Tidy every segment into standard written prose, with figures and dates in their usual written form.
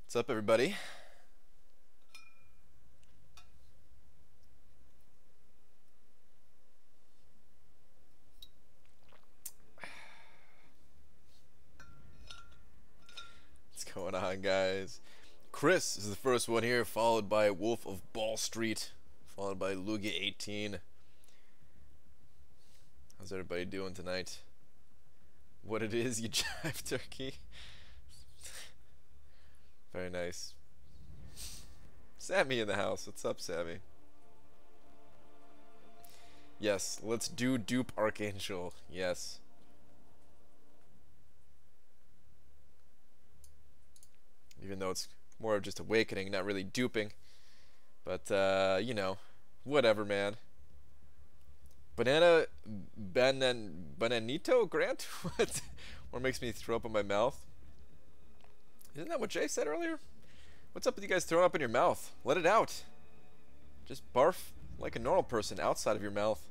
What's up, everybody? What's going on, guys? Chris is the first one here, followed by Wolf of Ball Street, followed by Lugia18. How's everybody doing tonight? What it is, you jive turkey? Very nice. Sammy in the house. What's up, Sammy? Yes, let's do Dupe Archangel. Yes. Even though it's more of just awakening, not really duping. But, you know, whatever, man. Bananito Grant? What? What makes me throw up in my mouth? Isn't that what Jay said earlier? What's up with you guys throwing up in your mouth? Let it out. Just barf like a normal person outside of your mouth.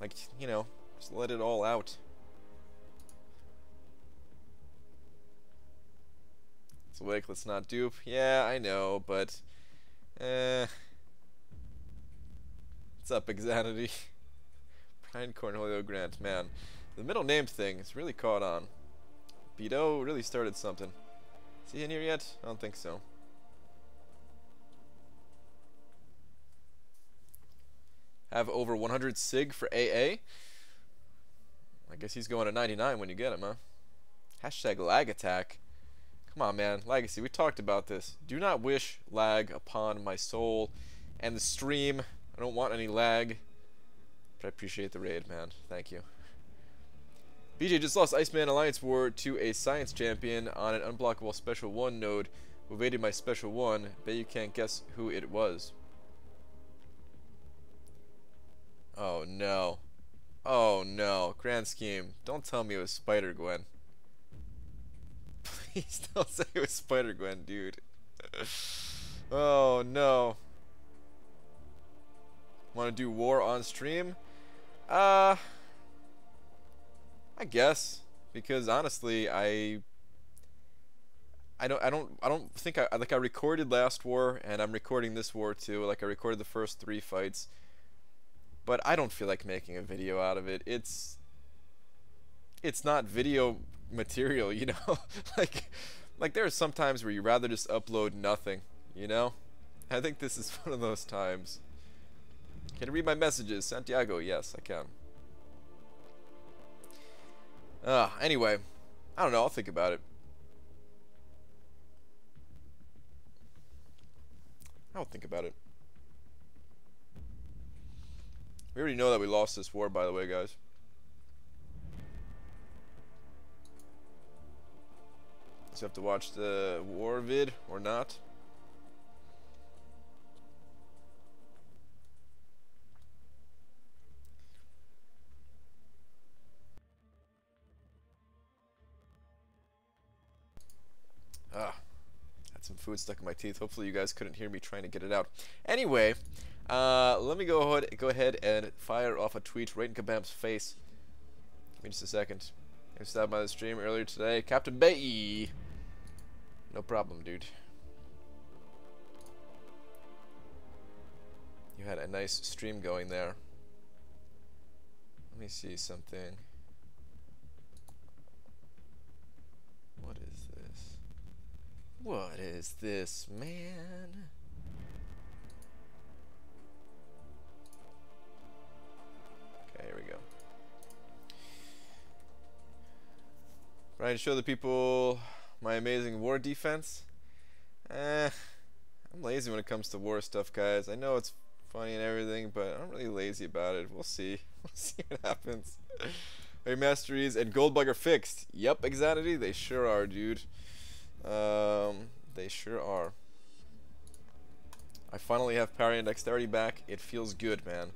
Like, you know, just let it all out. It's awake, let's not dupe. Yeah, I know, but... What's up, Exanity? Brian Cornelio Grant. Man, the middle name thing has really caught on. Beto really started something. Is he in here yet? I don't think so. Have over 100 SIG for AA? I guess he's going to 99 when you get him, huh? Hashtag lag attack. Come on, man. Legacy, we talked about this. Do not wish lag upon my soul and the stream. I don't want any lag. But I appreciate the raid, man. Thank you. BJ just lost Iceman Alliance War to a Science Champion on an unblockable Special 1 node who evaded my Special 1. Bet you can't guess who it was. Oh no. Oh no. Grand Scheme. Don't tell me it was Spider-Gwen. Please don't say it was Spider-Gwen, dude. Oh no. Want to do war on stream? I guess, because honestly, I don't think I recorded last war, and I'm recording this war too. Like, I recorded the first 3 fights, but I don't feel like making a video out of it. It's not video material, you know. like there are some times where you rather just upload nothing, you know. I think this is one of those times. Can you read my messages, Santiago? Yes, I can. Anyway, I don't know, I'll think about it. I'll think about it. We already know that we lost this war, by the way, guys. So you have to watch the war vid or not. Had some food stuck in my teeth. Hopefully you guys couldn't hear me trying to get it out. Anyway, let me go ahead and fire off a tweet right in Kabam's face. Give me just a second. I stopped by the stream earlier today. Captain Bay. No problem, dude. You had a nice stream going there. Let me see something. What is this? What is this, man? Okay, here we go. Trying to show the people my amazing war defense. I'm lazy when it comes to war stuff, guys. I know it's funny and everything, but I'm really lazy about it. We'll see. We'll see what happens. Hey, Masteries and Goldbugger fixed. Yep, Exanity, they sure are, dude. They sure are. I finally have parry and dexterity back. It feels good, man.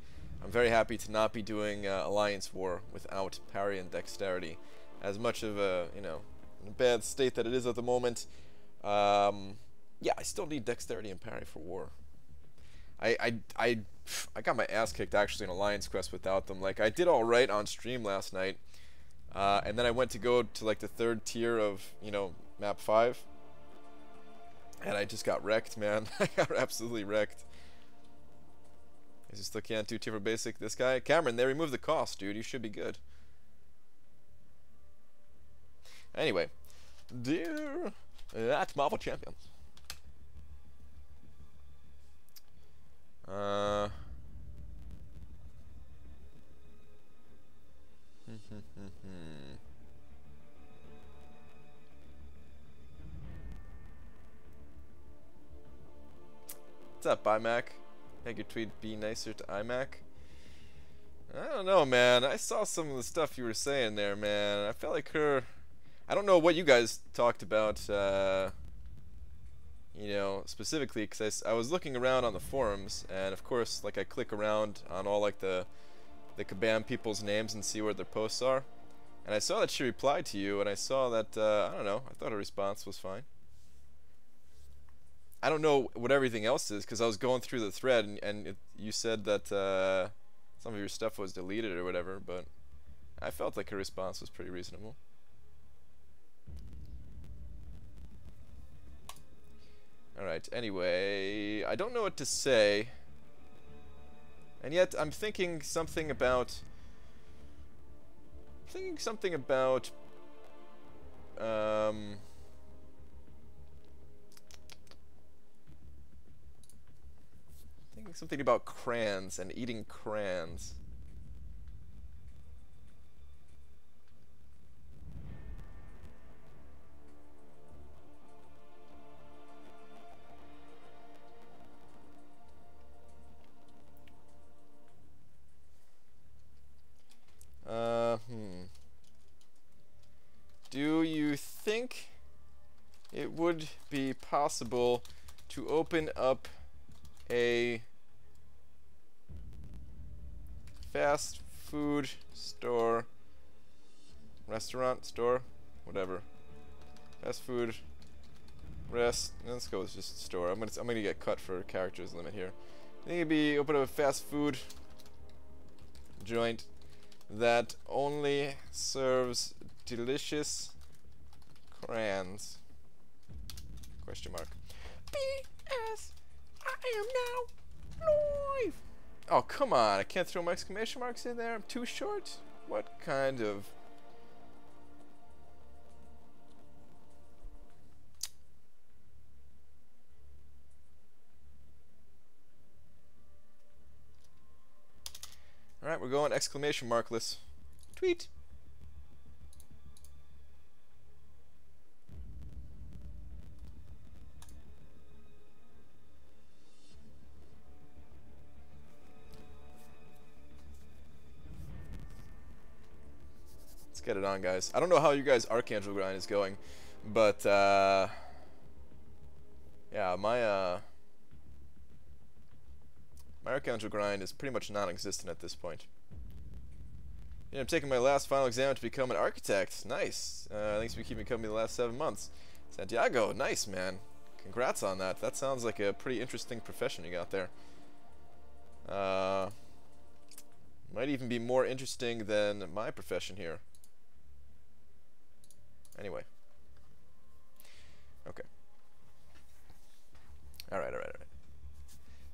I'm very happy to not be doing Alliance War without parry and dexterity. As much of a, you know, bad state that it is at the moment. Yeah, I still need dexterity and parry for war. I got my ass kicked actually in Alliance Quest without them. Like, I did all right on stream last night, and then I went to go to like the 3rd tier of, you know, map 5, And I just got wrecked, man. I got absolutely wrecked. Is he still can't do tier for basic? This guy? Cameron, they removed the cost, dude. You should be good. Anyway. Dear... That's Marvel Champions. What's up, iMac? Make your tweet be nicer to iMac. I don't know, man. I saw some of the stuff you were saying there, man. I felt like her... I don't know what you guys talked about, you know, specifically, because I was looking around on the forums, and of course, like, I click around on all, like, the Kabam people's names and see where their posts are. And I saw that she replied to you, and I saw that, I don't know, I thought her response was fine. I don't know what everything else is, because I was going through the thread, and you said that some of your stuff was deleted or whatever, but I felt like her response was pretty reasonable. Alright, anyway, I don't know what to say, and yet I'm thinking something about... thinking something about crayons and eating crayons. Do you think it would be possible to open up a fast food store, restaurant store, whatever, fast food let's go with just store. I'm gonna get cut for characters limit here. I think it'd be open up a fast food joint that only serves delicious crayons. Question mark. P.S. I am now live. Oh, come on. I can't throw my exclamation marks in there. I'm too short. What kind of... Alright, we're going exclamation markless. Tweet. Let's get it on, guys. I don't know how you guys' Archangel grind is going, but yeah, my Archangel grind is pretty much non-existent at this point. Yeah, I'm taking my last final exam to become an architect. Nice. Thanks for keeping company the last 7 months. Santiago, nice, man. Congrats on that. That sounds like a pretty interesting profession you got there. Might even be more interesting than my profession here. Anyway. Okay. Alright.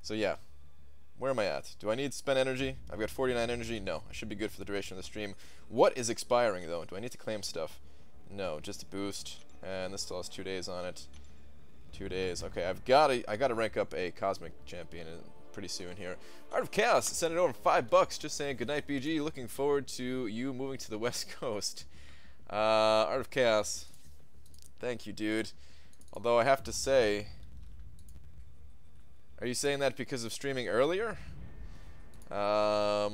So yeah. Where am I at? Do I need to spend energy? I've got 49 energy. No. I should be good for the duration of the stream. What is expiring, though? Do I need to claim stuff? No. Just a boost. And this still has 2 days on it. 2 days. Okay, I gotta rank up a Cosmic Champion pretty soon here. Art of Chaos sent it over $5. Just saying goodnight, BG. Looking forward to you moving to the West Coast. Art of Chaos. Thank you, dude. Although I have to say... Are you saying that because of streaming earlier? The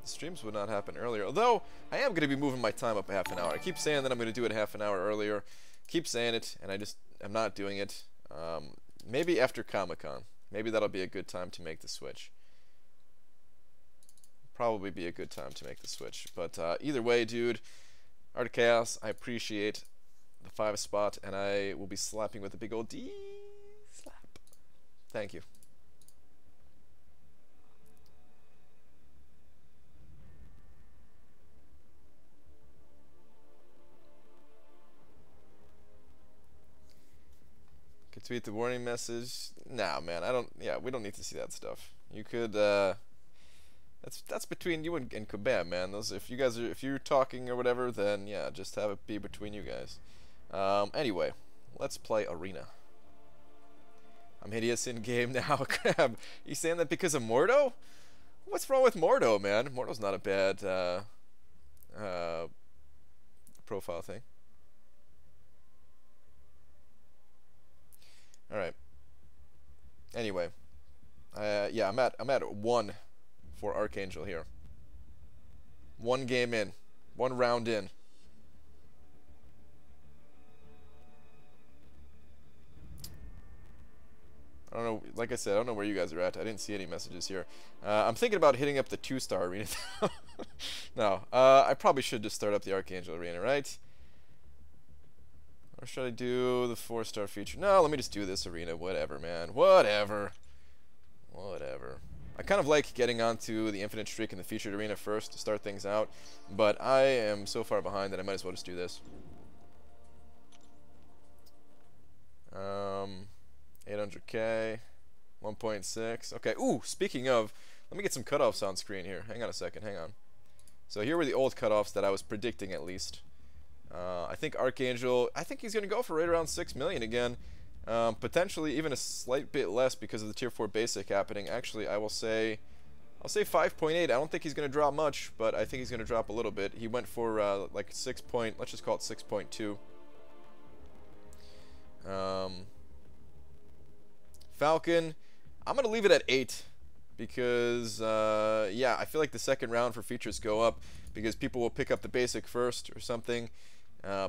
streams would not happen earlier. Although, I am going to be moving my time up a half an hour. I keep saying that I'm going to do it half an hour earlier. Keep saying it, and I'm not doing it. Maybe after Comic-Con. Maybe that'll be a good time to make the switch. Probably be a good time to make the switch. But either way, dude, Art of Chaos, I appreciate the 5 spot, and I will be slapping with a big old D slap. Thank you. Tweet the warning message. Nah, man, I don't. Yeah, we don't need to see that stuff. You could. That's between you and Kabam, man. Those if you're talking or whatever, then yeah, just have it be between you guys. Anyway, let's play Arena. I'm hideous in game now. Crab, you saying that because of Mordo? What's wrong with Mordo, man? Mordo's not a bad profile thing. All right. Anyway, yeah, I'm at 1 for Archangel here. 1 game in, 1 round in. I don't know, like I said, I don't know where you guys are at. I didn't see any messages here. I'm thinking about hitting up the 2-star arena. No, I probably should just start up the Archangel arena, right? Or should I do the 4-star feature? No, let me just do this arena. Whatever, man. Whatever. Whatever. I kind of like getting onto the infinite streak in the featured arena first to start things out, but I am so far behind that I might as well just do this. 800k, 1.6. Okay. Ooh, speaking of, let me get some cutoffs on screen here. Hang on a second. Hang on. So here were the old cutoffs that I was predicting, at least. I think Archangel, I think he's going to go for right around 6 million again. Potentially even a slight bit less because of the tier 4 basic happening. Actually, I'll say 5.8. I don't think he's going to drop much, but I think he's going to drop a little bit. He went for like 6 point, let's just call it 6.2. Falcon, I'm going to leave it at 8 because yeah, I feel like the second round for features go up because people will pick up the basic first or something.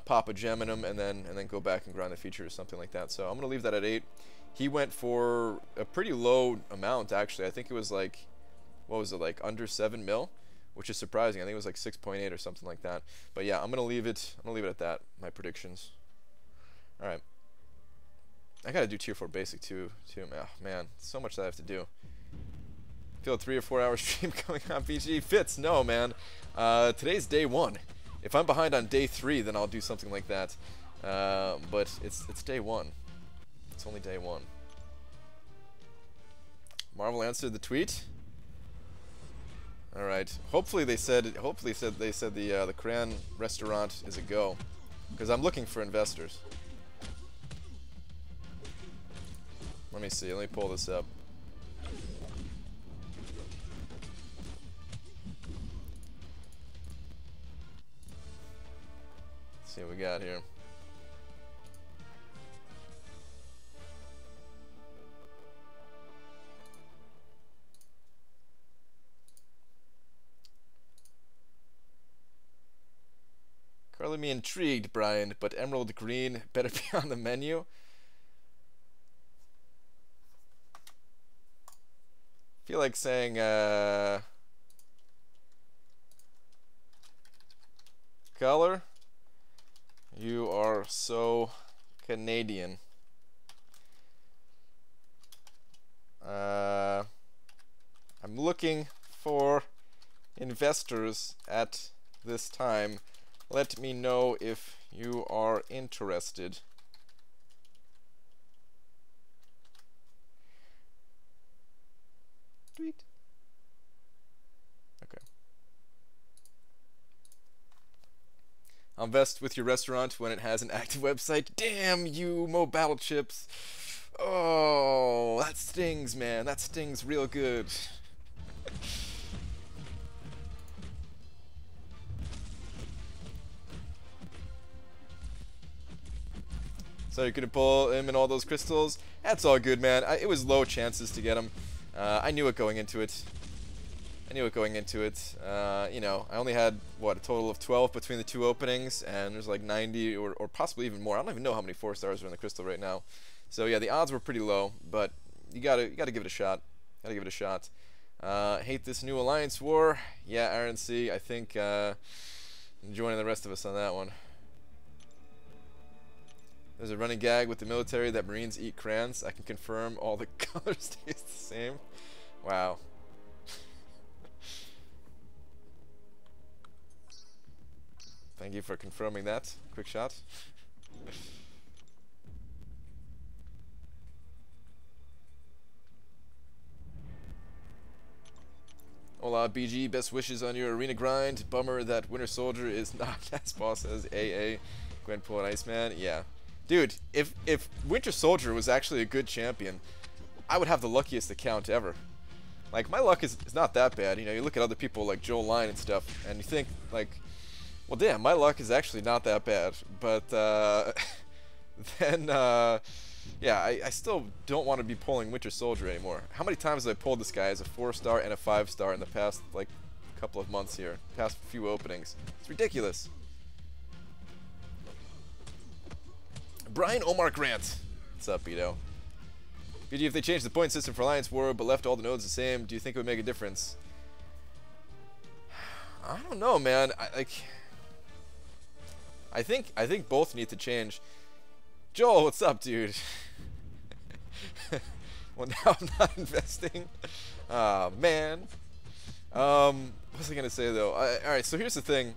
Pop a gem in him and then go back and grind the feature or something like that. So I'm gonna leave that at 8. He went for a pretty low amount actually. I think it was like, what was it, like under 7 mil, which is surprising. I think it was like 6.8 or something like that. But yeah, I'm gonna leave it at that. My predictions. All right. I gotta do tier 4 basic too. Oh, man, so much that I have to do. Feel a 3 or 4 hour stream coming on PG. Fits, no man. Today's day 1. If I'm behind on day 3, then I'll do something like that. But it's day 1. It's only day 1. Marvel answered the tweet. All right. Hopefully they said the Cran restaurant is a go, because I'm looking for investors. Let me see. Let me pull this up. Let's see what we got here. Currently me intrigued, Brian, but Emerald Green better be on the menu. Feel like saying color, you are so Canadian. I'm looking for investors at this time. Let me know if you are interested. Tweet. Okay. I'll invest with your restaurant when it has an active website. Damn you, Mobile Chips. Oh, that stings, man. That stings real good. So you couldn't pull him in all those crystals. That's all good, man. It was low chances to get him. I knew it going into it. You know, I only had, what, a total of 12 between the 2 openings, and there's like 90 or possibly even more. I don't even know how many 4 stars are in the crystal right now. So yeah, the odds were pretty low, but you gotta give it a shot. Hate this new alliance war. Yeah, Aaron C. I think joining the rest of us on that one. There's a running gag with the military that Marines eat crayons. I can confirm all the colors taste the same. Wow. Thank you for confirming that. Quick shot. Hola, BG. Best wishes on your arena grind. Bummer that Winter Soldier is not as boss as AA. Gwenpool and Iceman. Yeah. Dude, if Winter Soldier was actually a good champion, I would have the luckiest account ever. Like, my luck is not that bad. You know, you look at other people like Joel Line and stuff, and you think, like, well, damn, my luck is actually not that bad. But, then, yeah, I still don't want to be pulling Winter Soldier anymore. How many times have I pulled this guy as a 4-star and a 5-star in the past, like, couple of months here? Past few openings. It's ridiculous. Brian Omar Grant. What's up, Beto? BG, if they changed the point system for Alliance War but left all the nodes the same, do you think it would make a difference? I don't know, man. I think both need to change. Joel, what's up, dude? Well, now I'm not investing. Ah, man. What was I gonna say though? Alright, so here's the thing.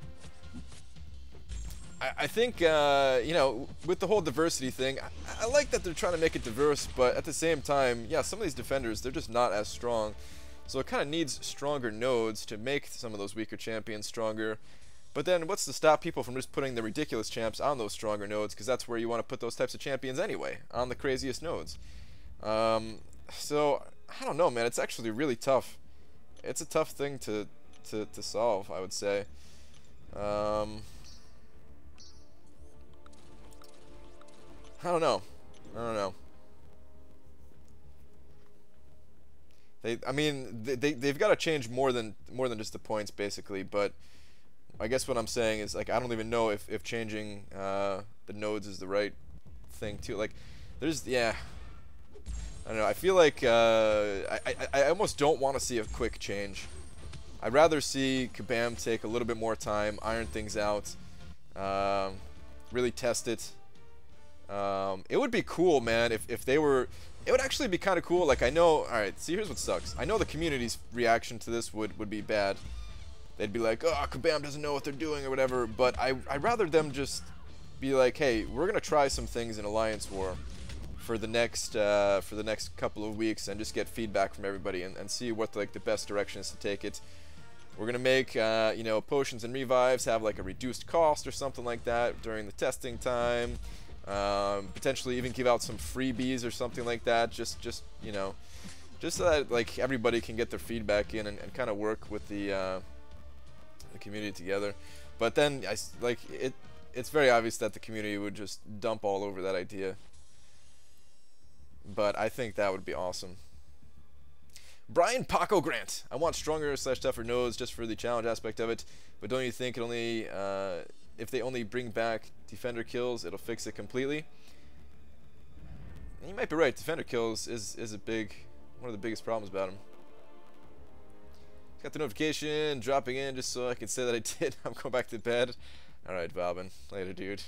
I think, you know, with the whole diversity thing, I like that they're trying to make it diverse, but at the same time, yeah, some of these defenders, they're just not as strong. So it kind of needs stronger nodes to make some of those weaker champions stronger. But then what's to stop people from just putting the ridiculous champs on those stronger nodes, because that's where you want to put those types of champions anyway, on the craziest nodes. So, I don't know, man, it's actually really tough. It's a tough thing to solve, I would say. I don't know. I mean, they've got to change more than just the points, basically. But I guess what I'm saying is, like, I don't even know if changing the nodes is the right thing too. Like, yeah, I don't know. I feel like I almost don't want to see a quick change. I'd rather see Kabam take a little bit more time, iron things out, really test it. It would be cool, man, if they were... It would actually be kind of cool. Like, I know... Alright, see, here's what sucks. I know the community's reaction to this would be bad. They'd be like, oh, Kabam doesn't know what they're doing or whatever. But I'd rather them just be like, hey, we're going to try some things in Alliance War for the next couple of weeks and just get feedback from everybody and see what, like, the best direction is to take it. We're going to make, you know, potions and revives have, like, a reduced cost or something like that during the testing time. Potentially even give out some freebies or something like that, just you know, just so that, like, everybody can get their feedback in and kind of work with the community together. But then it's very obvious that the community would just dump all over that idea, but I think that would be awesome. Brian Paco Grant, I want stronger / tougher nodes just for the challenge aspect of it, but don't you think it only if they only bring back defender kills, it'll fix it completely? You might be right. Defender kills is one of the biggest problems about him. Got the notification dropping in just so I can say that I did. I'm going back to bed. Alright, Bobbin. Later, dude.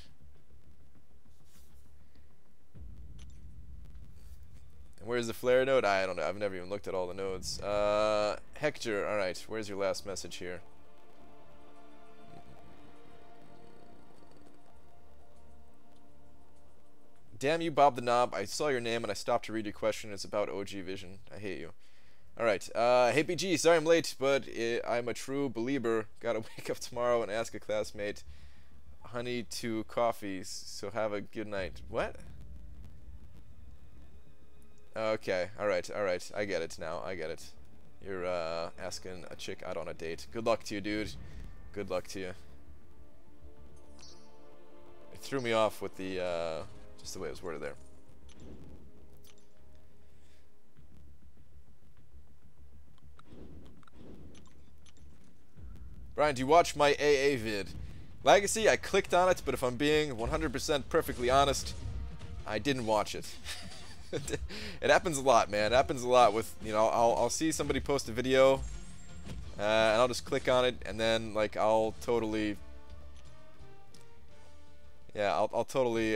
And where's the flare node? I don't know. I've never even looked at all the nodes. Hector, alright. Where's your last message here? Damn you, Bob the Knob. I saw your name and I stopped to read your question. It's about OG Vision. I hate you. Alright. Hey, BG. Sorry I'm late, but I'm a true believer. Gotta wake up tomorrow and ask a classmate honey to coffees. So have a good night. What? Okay. Alright. Alright. I get it now. I get it. You're asking a chick out on a date. Good luck to you, dude. Good luck to you. It threw me off with the... just the way it was worded there. Brian, do you watch my AA vid? Legacy, I clicked on it, but if I'm being 100% perfectly honest, I didn't watch it. It happens a lot, man. It happens a lot with, you know, I'll see somebody post a video, and I'll just click on it, and then, like, I'll totally... Yeah, I'll totally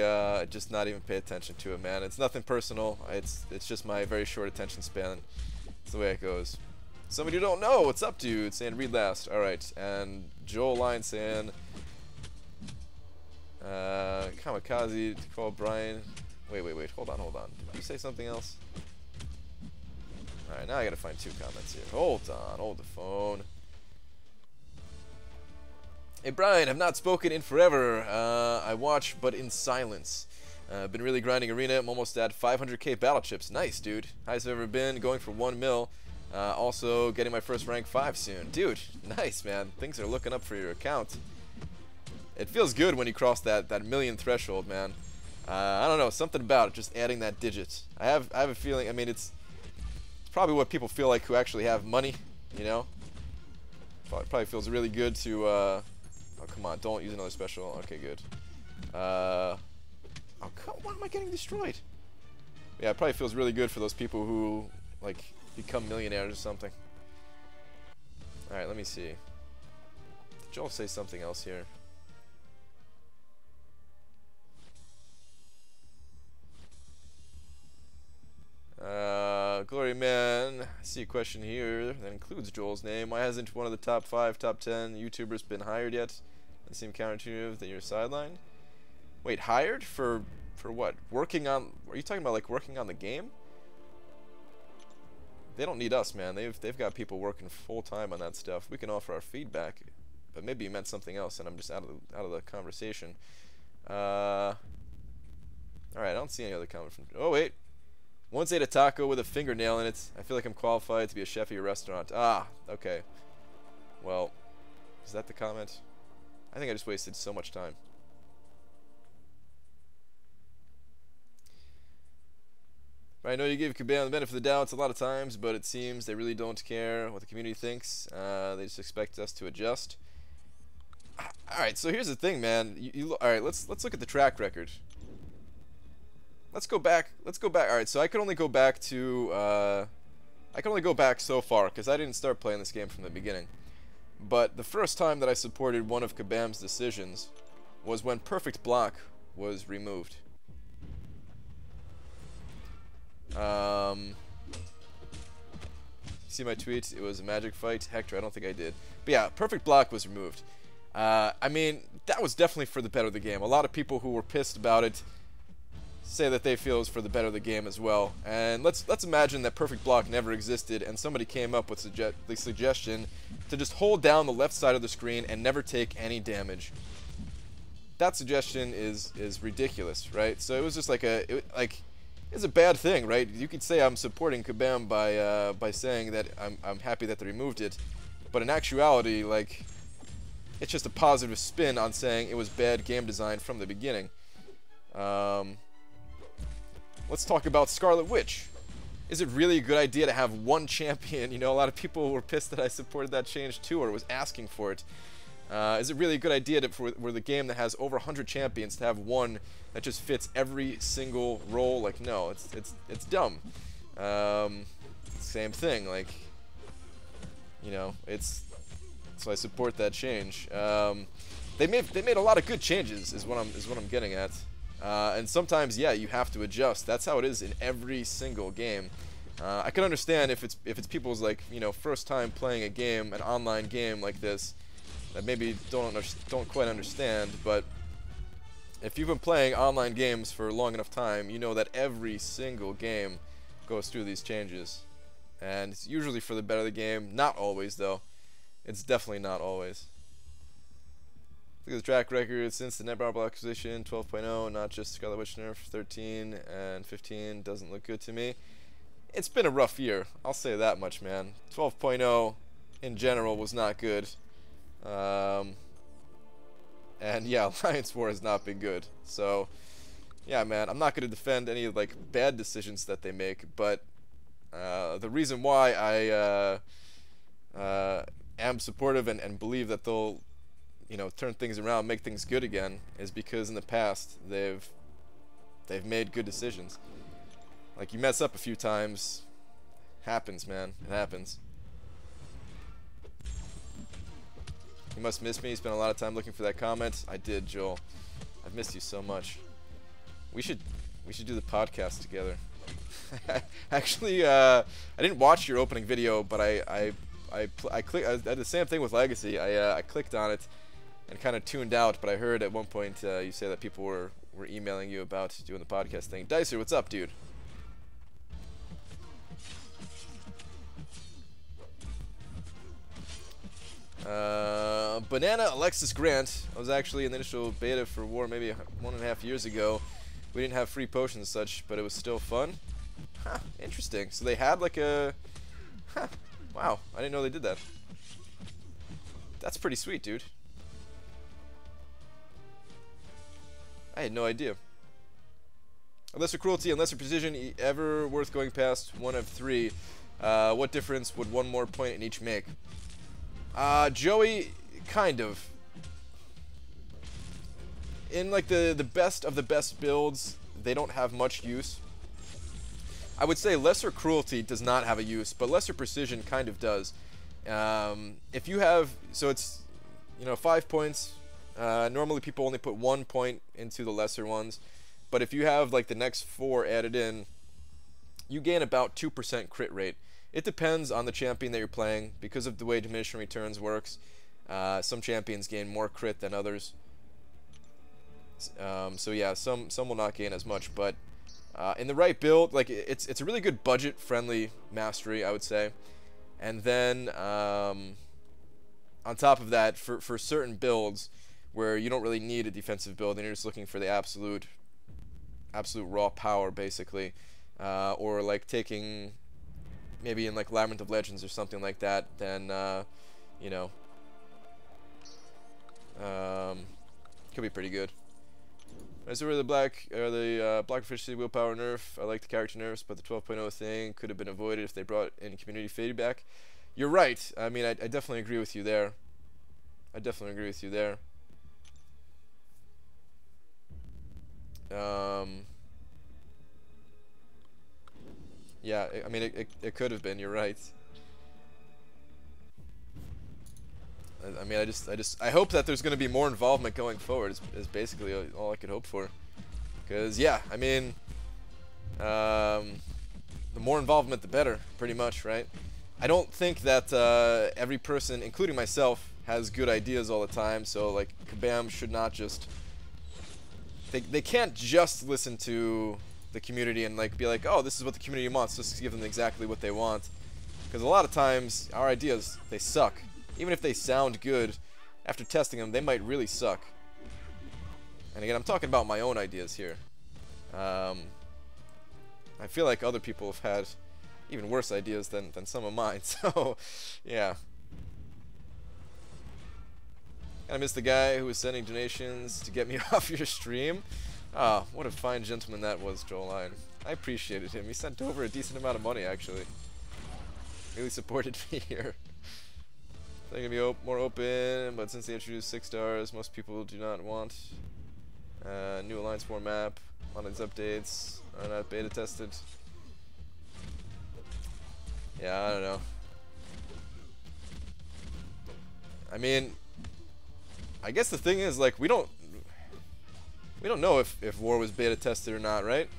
just not even pay attention to it, man. It's nothing personal. It's just my very short attention span. It's the way it goes. Somebody you don't know, what's up, dude? Saying read last. Alright, and Joel Line saying Kamikaze to call Brian. Wait, hold on. Did you say something else? Alright, now I gotta find 2 comments here. Hold on, hold the phone. Hey Brian, I've not spoken in forever. I watch, but in silence. Been really grinding arena. I'm almost at 500k battle chips. Nice, dude. Highest I've ever been. Going for 1 mil. Also getting my first rank 5 soon. Dude, nice, man. Things are looking up for your account. It feels good when you cross that million threshold, man. I don't know, something about it, just adding that digit. I have a feeling. I mean, it's probably what people feel like who actually have money, you know. Probably feels really good to. Oh come on, don't use another special. Okay, good. Oh come, why am I getting destroyed? Yeah, it probably feels really good for those people who like become millionaires or something. All right, let me see. Did Joel say something else here? Glory Man, I see a question here that includes Joel's name. Why hasn't one of the top 5, top 10 YouTubers been hired yet? Doesn't seem counterintuitive that you're sidelined. Wait, hired for what? Working on? Are you talking about like working on the game? They don't need us, man. They've got people working full time on that stuff. We can offer our feedback, but maybe you meant something else, and I'm just out of the conversation. All right, I don't see any other comment from. Oh wait. Once ate a taco with a fingernail in it. I feel like I'm qualified to be a chef at your restaurant. Ah, okay. Well, is that the comment? I think I just wasted so much time. I know you give Kabam the benefit of the doubt a lot of times, but it seems they really don't care what the community thinks. They just expect us to adjust. All right, so here's the thing, man. All right, let's look at the track record. Let's go back. All right, so I can only go back to I can only go back so far because I didn't start playing this game from the beginning. But the first time that I supported one of Kabam's decisions was when Perfect Block was removed. See my tweet? It was a magic fight. Hector, I don't think I did. But yeah, Perfect Block was removed. I mean, that was definitely for the better of the game. A lot of people who were pissed about it say that they feel it was for the better of the game as well. And let's imagine that Perfect Block never existed and somebody came up with the suggestion to just hold down the left side of the screen and never take any damage. That suggestion is ridiculous, right? So it was just like it's a bad thing, right? You could say I'm supporting Kabam by saying that I'm happy that they removed it, but in actuality, like, it's just a positive spin on saying it was bad game design from the beginning. Let's talk about Scarlet Witch. Is it really a good idea to have one champion? You know, a lot of people were pissed that I supported that change too, or was asking for it. Is it really a good idea for the game that has over 100 champions to have one that just fits every single role? Like, no, it's dumb. Same thing, like, you know, so I support that change. They made a lot of good changes, is what I'm getting at. And sometimes, yeah, you have to adjust. That's how it is in every single game. I can understand if it's people's, like, you know, first time playing a game, an online game like this, that maybe don't quite understand. But if you've been playing online games for a long enough time, you know that every single game goes through these changes, and it's usually for the better of the game. Not always, though. It's definitely not always. Look at the track record since the NetBarble acquisition, 12.0, not just Scarlet Witch nerf, 13 and 15 doesn't look good to me. It's been a rough year, I'll say that much, man. 12.0 in general was not good. And yeah, Alliance War has not been good. So, yeah, man, I'm not going to defend any, like, bad decisions that they make, but the reason why I am supportive and believe that they'll, you know, turn things around, make things good again, is because in the past they've made good decisions. Like, you mess up a few times, happens, man, it happens. You must miss me. Spent a lot of time looking for that comment. I did, Joel. I've missed you so much. We should do the podcast together. Actually, I didn't watch your opening video, but I did the same thing with Legacy. I clicked on it and kind of tuned out, but I heard at one point you say that people were emailing you about doing the podcast thing. Dicer, what's up, dude? Banana Alexis Grant. I was actually in the initial beta for War maybe 1.5 years ago. We didn't have free potions and such, but it was still fun. Huh, interesting. So they had like a... Huh, wow, I didn't know they did that. That's pretty sweet, dude. I had no idea. A lesser cruelty and lesser precision, ever worth going past 1 of 3. What difference would 1 more point in each make? Joey, kind of. In like the best of the best builds, they don't have much use. I would say lesser cruelty does not have a use, but lesser precision kind of does. If you have, so it's, you know, 5 points. Normally people only put 1 point into the lesser ones, but if you have like the next 4 added in, you gain about 2% crit rate. It depends on the champion that you're playing because of the way diminishing returns works. Some champions gain more crit than others. So yeah, some will not gain as much, but in the right build, like it's a really good budget-friendly mastery, I would say. And then on top of that, for certain builds where you don't really need a defensive build and you're just looking for the absolute raw power, basically, or like taking maybe in like Labyrinth of Legends or something like that, then you know, could be pretty good. As for the black efficiency willpower nerf, I like the character nerfs, but the 12.0 thing could have been avoided if they brought in community feedback. You're right. I mean, I definitely agree with you there. I definitely agree with you there. Yeah, I mean, it could have been. You're right. I mean, I hope that there's going to be more involvement going forward. Is basically all I could hope for. Because yeah, I mean, the more involvement, the better, pretty much, right? I don't think that every person, including myself, has good ideas all the time. So like, Kabam should not just. They can't just listen to the community and like be like, oh, this is what the community wants. Just give them exactly what they want. Because a lot of times our ideas, they suck. Even if they sound good, after testing them, they might really suck. And again, I'm talking about my own ideas here. I feel like other people have had even worse ideas than some of mine. So, yeah. I miss the guy who was sending donations to get me off your stream. Ah, what a fine gentleman that was, Joel. I appreciated him. He sent over a decent amount of money, actually. Really supported me here. They're gonna be more open, but since they introduced 6 stars, most people do not want. New Alliance 4 map. A lot of these updates are not beta tested. Yeah, I don't know. I mean, I guess the thing is, like, we don't know if War was beta tested or not, right?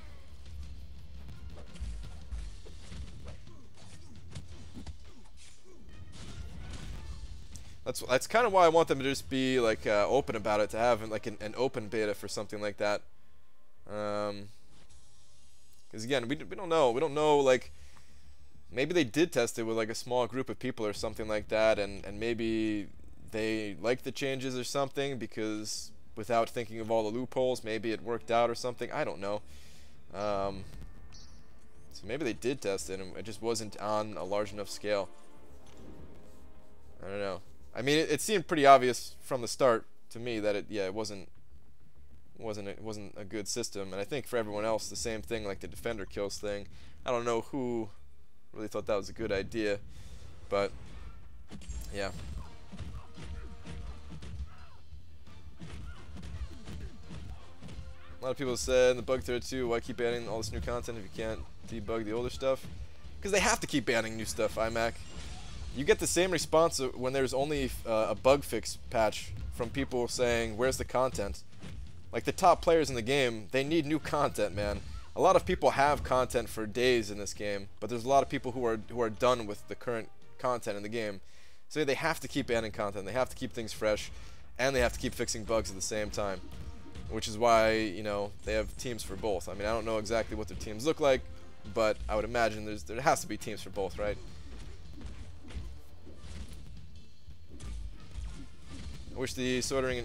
That's kind of why I want them to just be like open about it, to have like an open beta for something like that. Because again, we don't know, like, maybe they did test it with like a small group of people or something like that, and maybe they liked the changes or something, because without thinking of all the loopholes, maybe it worked out or something. I don't know. So maybe they did test it and it just wasn't on a large enough scale. I don't know. I mean, it seemed pretty obvious from the start to me that it wasn't a good system, and I think for everyone else the same thing, like the defender kills thing. I don't know who really thought that was a good idea, but yeah. A lot of people said in the bug thread too, why keep adding all this new content if you can't debug the older stuff? Because they have to keep adding new stuff, iMac. You get the same response when there's only a bug fix patch from people saying, where's the content? Like, the top players in the game, they need new content, man. A lot of people have content for days in this game, but there's a lot of people who are done with the current content in the game. So they have to keep adding content, they have to keep things fresh, and they have to keep fixing bugs at the same time. Which is why, you know, they have teams for both. I mean, I don't know exactly what their teams look like, but I would imagine there has to be teams for both, right? I wish the sorting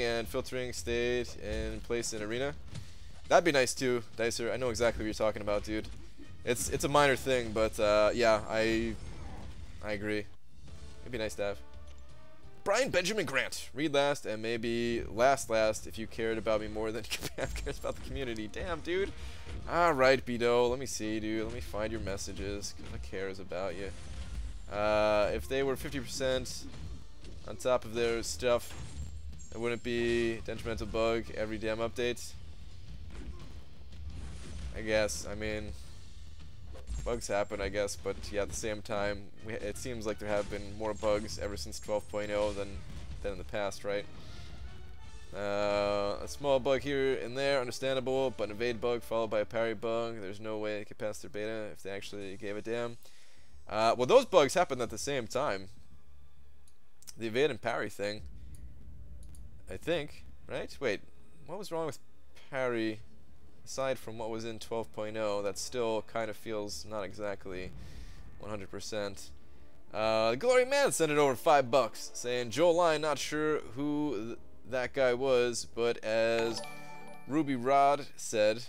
and filtering stayed in place in Arena. That'd be nice too, Dicer. I know exactly what you're talking about, dude. It's a minor thing, but yeah, I agree. It'd be nice to have. Brian Benjamin Grant, read last and maybe last if you cared about me more than Japan cares about the community. Damn, dude. All right, Bido. Let me see, dude. Let me find your messages because I cares about you. If they were 50% on top of their stuff, it wouldn't be a detrimental bug every damn update. I guess. I mean, bugs happen, I guess, but yeah, at the same time, it seems like there have been more bugs ever since 12.0 than in the past, right? A small bug here and there, understandable, but an evade bug followed by a parry bug. There's no way they could pass their beta if they actually gave a damn. Well, those bugs happened at the same time. The evade and parry thing, I think, right? Wait, what was wrong with parry? Aside from what was in 12.0, that still kind of feels not exactly 100%. Glory Man sent it over $5, saying Joel Line, not sure who that guy was, but as Ruby Rod said,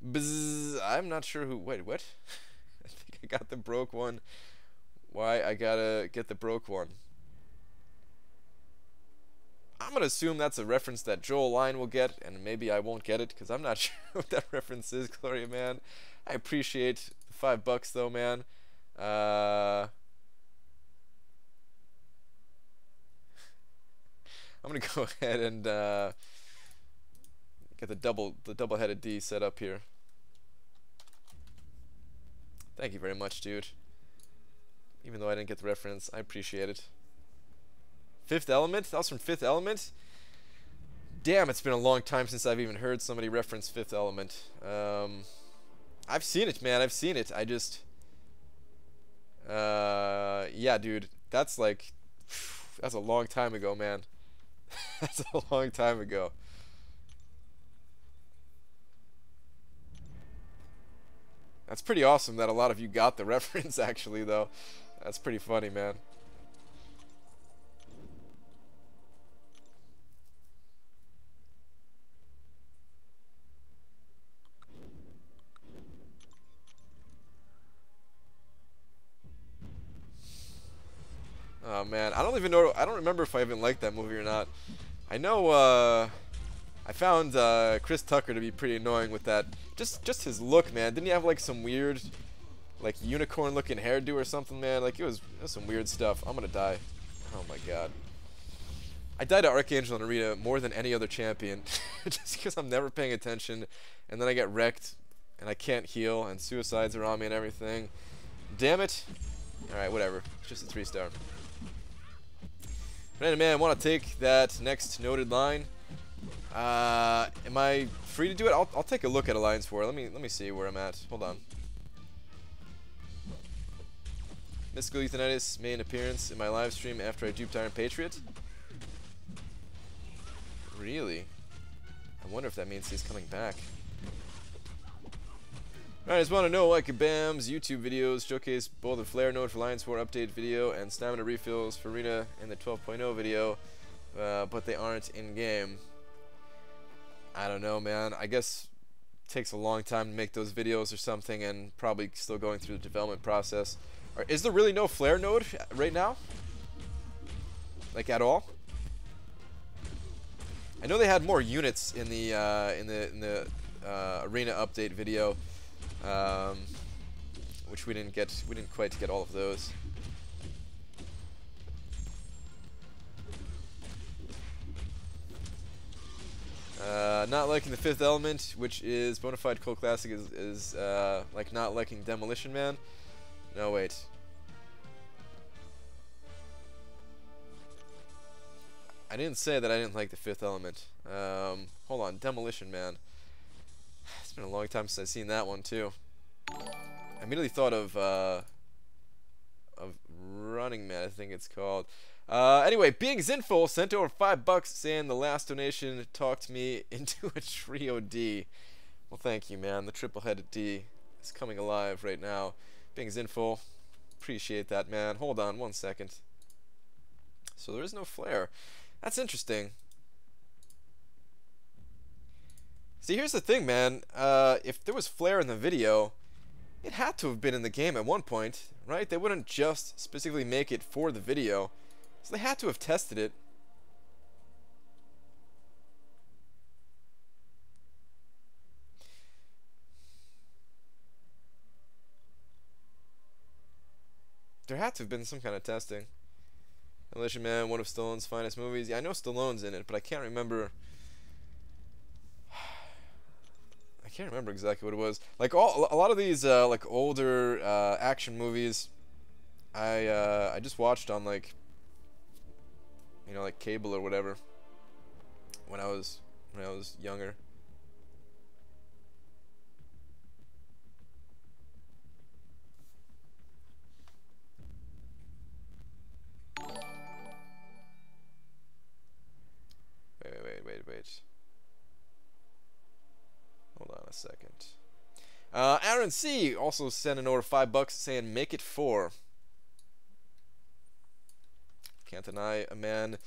bzz, I'm not sure who. Wait, what? I think I got the broke one. Why I gotta get the broke one? I'm gonna assume that's a reference that Joel Line will get, and maybe I won't get it because I'm not sure what that reference is. Gloria, man, I appreciate the $5 though, man. I'm gonna go ahead and get the double-headed D set up here. Thank you very much, dude. Even though I didn't get the reference, I appreciate it. Fifth Element? That was from Fifth Element? Damn, it's been a long time since I've even heard somebody reference Fifth Element. I've seen it, man. I've seen it. I just... yeah, dude. That's like... That's a long time ago, man. That's a long time ago. That's pretty awesome that a lot of you got the reference, actually, though. That's pretty funny, man. Oh man, I don't even know. I don't remember if I even liked that movie or not. I know I found Chris Tucker to be pretty annoying with that. Just his look, man. Didn't he have like some weird, like unicorn-looking hairdo or something, man? Like it was some weird stuff. I'm gonna die. Oh my god. I died to Archangel and Arena more than any other champion, just because I'm never paying attention, and then I get wrecked, and I can't heal, and suicides are on me and everything. Damn it. All right, whatever. It's just a 3-star. But man, I want to take that next noted line. Am I free to do it? I'll take a look at Alliance 4. Let me see where I'm at. Hold on. Mystical Euthanitis made an appearance in my live stream after I duped Iron Patriot. Really? I wonder if that means he's coming back. Alright, I just want to know why Kabam's YouTube videos showcase both the Flare node for Alliance 4 update video and stamina refills for Arena in the 12.0 video, but they aren't in-game. I don't know, man. I guess it takes a long time to make those videos or something, and probably still going through the development process. Is there really no Flare node right now? Like, at all? I know they had more units in the Arena update video. Which we didn't get. We didn't quite get all of those. Not liking the Fifth Element, which is Bonafide Cult Classic, is like not liking Demolition Man. No, wait. I didn't say that I didn't like the Fifth Element. Hold on, Demolition Man. It's been a long time since I've seen that one too. I immediately thought of Running Man, I think it's called. Anyway, Being Zinful sent over $5 saying the last donation talked me into a trio D. Well, thank you, man. The triple-headed D is coming alive right now. Being Zinful, appreciate that, man. Hold on one second. So there is no Flare. That's interesting. See, here's the thing, man. If there was flare in the video, it had to have been in the game at one point, right? They wouldn't just specifically make it for the video. So they had to have tested it. There had to have been some kind of testing. Demolition Man, one of Stallone's finest movies. Yeah, I know Stallone's in it, but I can't remember. I can't remember exactly what it was. Like a lot of these like older action movies, I just watched on like, you know, like cable or whatever when I was younger. Wait. Hold on a second. Aaron C. also sent an order $5 saying make it 4. Can't deny a man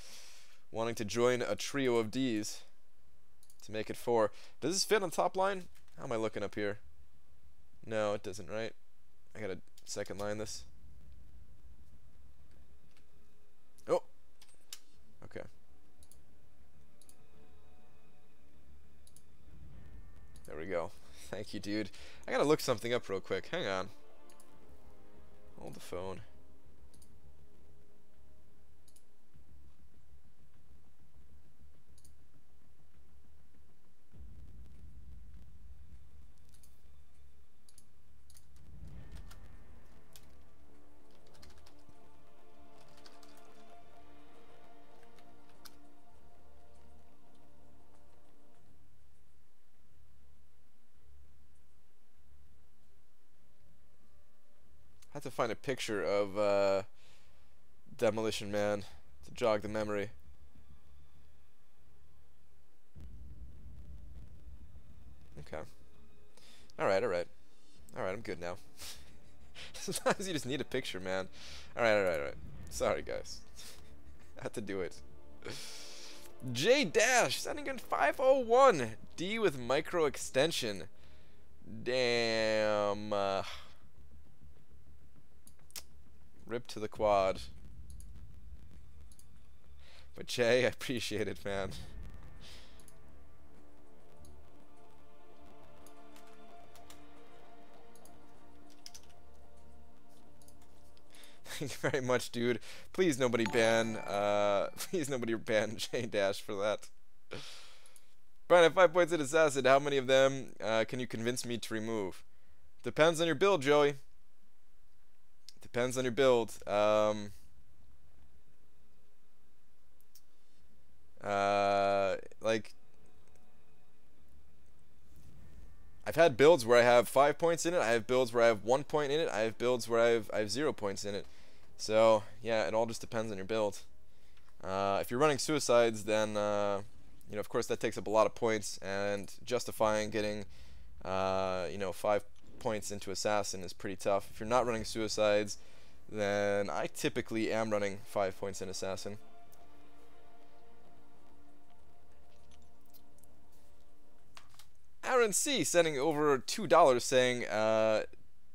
wanting to join a trio of D's to make it 4. Does this fit on top line? How am I looking up here? No, it doesn't, right? I gotta second line this. Oh. Okay. There we go. Thank you, dude. I gotta look something up real quick. Hang on. Hold the phone. I have to find a picture of Demolition Man to jog the memory. Okay. Alright, I'm good now. Sometimes you just need a picture, man. Alright. Sorry, guys. I had to do it. J Dash sending in 501. D with micro extension. Damn. Rip to the quad. But Jay, I appreciate it, man. Thank you very much, dude. Please nobody ban J Dash for that. Brian, at 5 points at Assassin, how many of them can you convince me to remove? Depends on your build, Joey. Depends on your build. Like, I've had builds where I have 5 points in it. I have builds where I have 1 point in it. I have builds where I have 0 points in it. So yeah, it all just depends on your build. If you're running suicides, then you know, of course, that takes up a lot of points, and justifying getting 5 points into assassin is pretty tough. If you're not running suicides, then I typically am running 5 points in assassin. Aaron C sending over $2 saying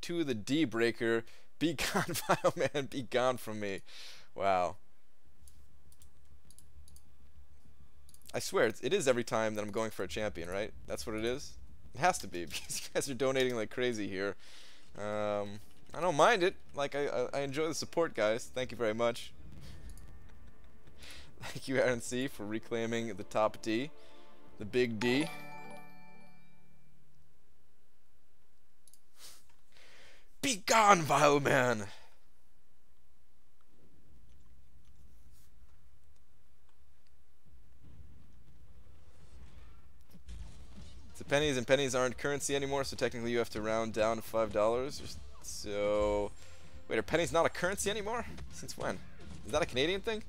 to the D breaker, be gone, Bioman, be gone from me. Wow. I swear it is every time that I'm going for a champion, right? That's what it is. It has to be, because you guys are donating like crazy here. I don't mind it. Like, I enjoy the support, guys. Thank you very much. Thank you, Aaron C, for reclaiming the top D, the big D. Be gone, vile man. So pennies and pennies aren't currency anymore, so technically you have to round down to $5. So, wait, are pennies not a currency anymore? Since when? Is that a Canadian thing?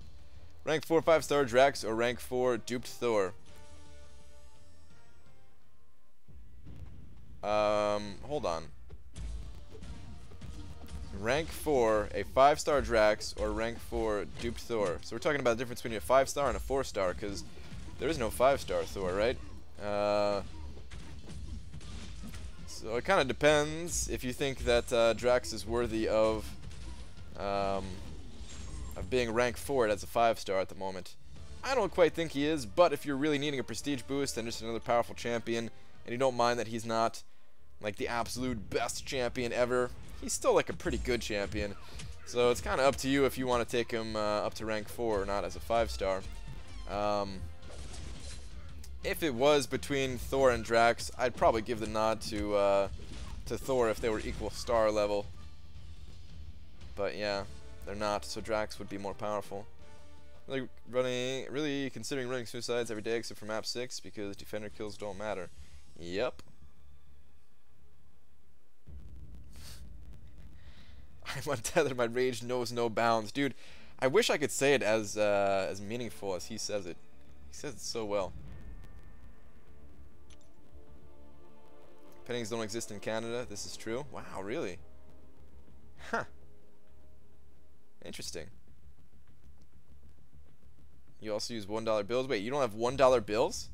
Rank 4 5-star Drax or rank 4 duped Thor? Hold on. rank 4, a 5-star Drax, or rank 4 duped Thor. So we're talking about the difference between a 5-star and a 4-star, because there is no 5-star Thor, right? So it kind of depends if you think that Drax is worthy of being rank 4 as a 5-star at the moment. I don't quite think he is, but if you're really needing a prestige boost and just another powerful champion, and you don't mind that he's not like the absolute best champion ever, he's still like a pretty good champion. So it's kind of up to you if you want to take him up to rank 4 or not as a 5-star. If it was between Thor and Drax, I'd probably give the nod to Thor if they were equal star level. But yeah, they're not, so Drax would be more powerful. Really considering running suicides every day except for map 6 because defender kills don't matter. Yep. I'm untethered, my rage knows no bounds. Dude, I wish I could say it as meaningful as he says it. He says it so well. Pennies don't exist in Canada. This is true. Wow, really? Huh. Interesting. You also use $1 bills. Wait, you don't have $1 bills?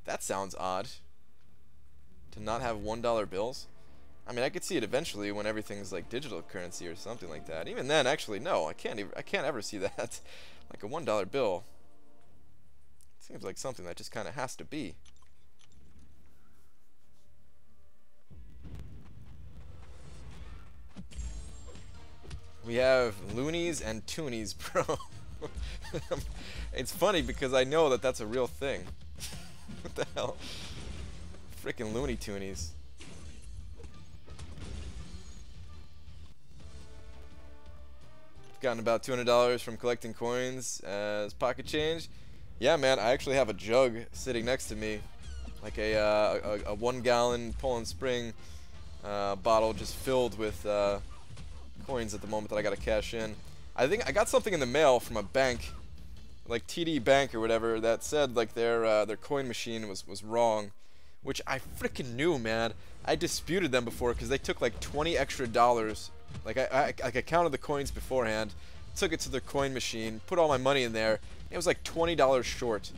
That sounds odd. To not have $1 bills? I mean, I could see it eventually when everything's like digital currency or something like that. Even then, actually, no, I can't ever see that. Like a $1 bill. Seems like something that just kind of has to be. We have loonies and toonies, bro. It's funny because I know that that's a real thing. What the hell? Freaking Looney Toonies. Gotten about $200 from collecting coins as pocket change. Yeah, man, I actually have a jug sitting next to me, like a 1-gallon Poland Spring bottle just filled with coins at the moment that I gotta cash in. I think I got something in the mail from a bank, like TD Bank or whatever, that said like their coin machine was wrong, which I freaking knew, man. I disputed them before because they took like $20 extra. Like I counted the coins beforehand, took it to their coin machine, put all my money in there. It was like $20 short.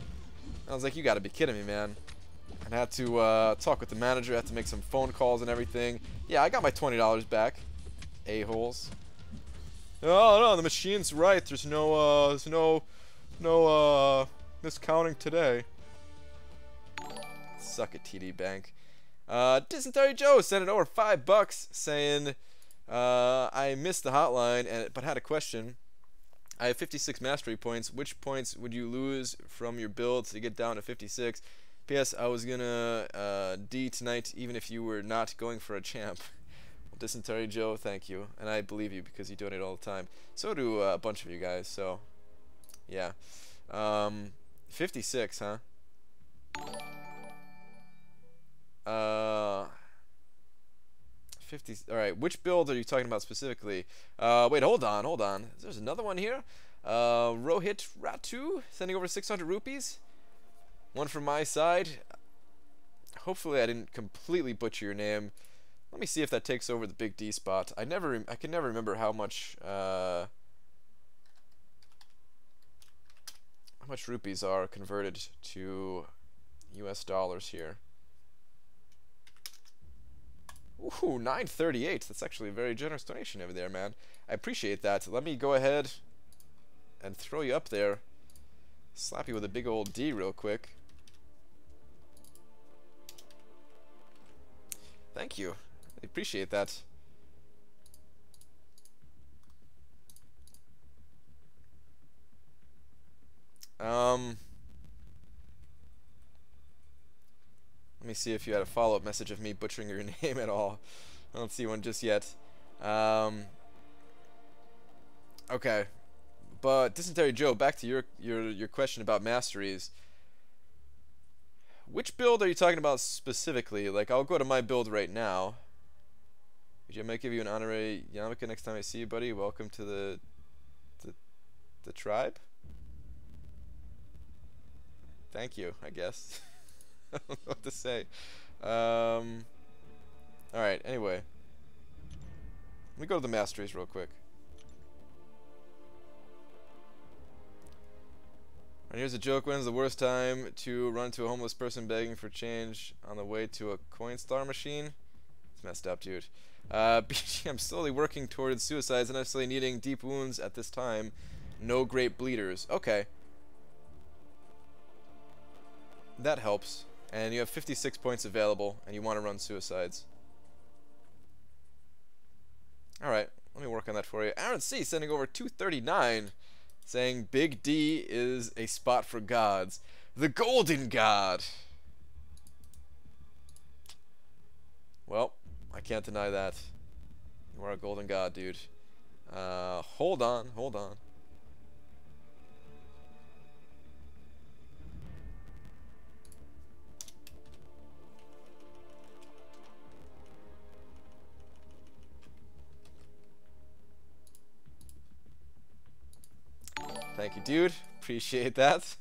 I was like, you gotta be kidding me, man. And I had to talk with the manager, had to make some phone calls and everything. Yeah, I got my $20 back. A-holes. Oh no, the machine's right. There's no miscounting today. Suck it, TD Bank. Dysentery Joe sent it over $5 saying, I missed the hotline but had a question. I have 56 mastery points. Which points would you lose from your build to get down to 56? P.S. I was gonna D tonight even if you were not going for a champ. Dysentery Joe, thank you, and I believe you because you donate all the time. So do a bunch of you guys. So, yeah, 56, huh? 50. All right, which build are you talking about specifically? Wait, hold on. There's another one here. Rohit Ratu sending over 600 rupees. One from my side. Hopefully, I didn't completely butcher your name. Let me see if that takes over the big D spot. I can never remember how much rupees are converted to US dollars here. Ooh, 938. That's actually a very generous donation over there, man. I appreciate that. Let me go ahead and throw you up there. Slap you with a big old D real quick. Thank you. I appreciate that. Let me see if you had a follow-up message of me butchering your name at all. I don't see one just yet. Okay. But Dysentery Joe, back to your question about masteries. Which build are you talking about specifically? Like, I'll go to my build right now. I might give you an honorary yarmulke next time I see you, buddy. Welcome to the tribe. Thank you, I guess. I don't know what to say. Alright, anyway. Let me go to the Masteries real quick. And here's a joke. When's the worst time to run to a homeless person begging for change on the way to a Coinstar machine? It's messed up, dude. I'm slowly working towards suicides and necessarily needing deep wounds at this time. No great bleeders. Okay. That helps. And you have 56 points available, and you want to run suicides. Alright, let me work on that for you. Aaron C. sending over 239, saying Big D is a spot for gods. The Golden God! Well, I can't deny that. You are a golden god, dude. Hold on. Thank you, dude. Appreciate that.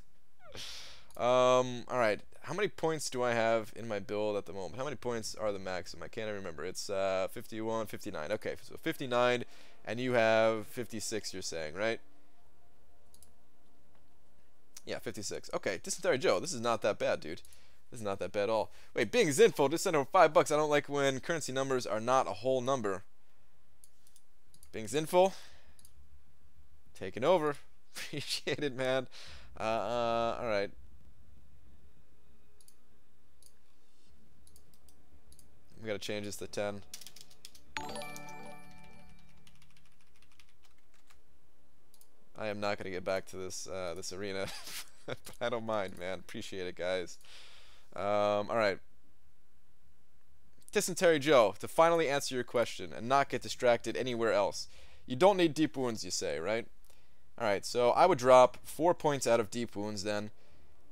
Alright. How many points do I have in my build at the moment? How many points are the maximum? I can't remember. It's 51, 59. Okay, so 59, and you have 56, you're saying, right? Yeah, 56. Okay, Dysentery Joe, this is not that bad, dude. This is not that bad at all. Wait, Bing Zinfo just sent over $5. I don't like when currency numbers are not a whole number. Bing Zinfo, taking over. Appreciate it, man. Alright. We gotta change this to 10. I am not gonna get back to this this arena, but I don't mind, man. Appreciate it, guys. All right. Dysentery Joe, to finally answer your question and not get distracted anywhere else. You don't need deep wounds, you say, right? All right. So I would drop 4 points out of deep wounds then.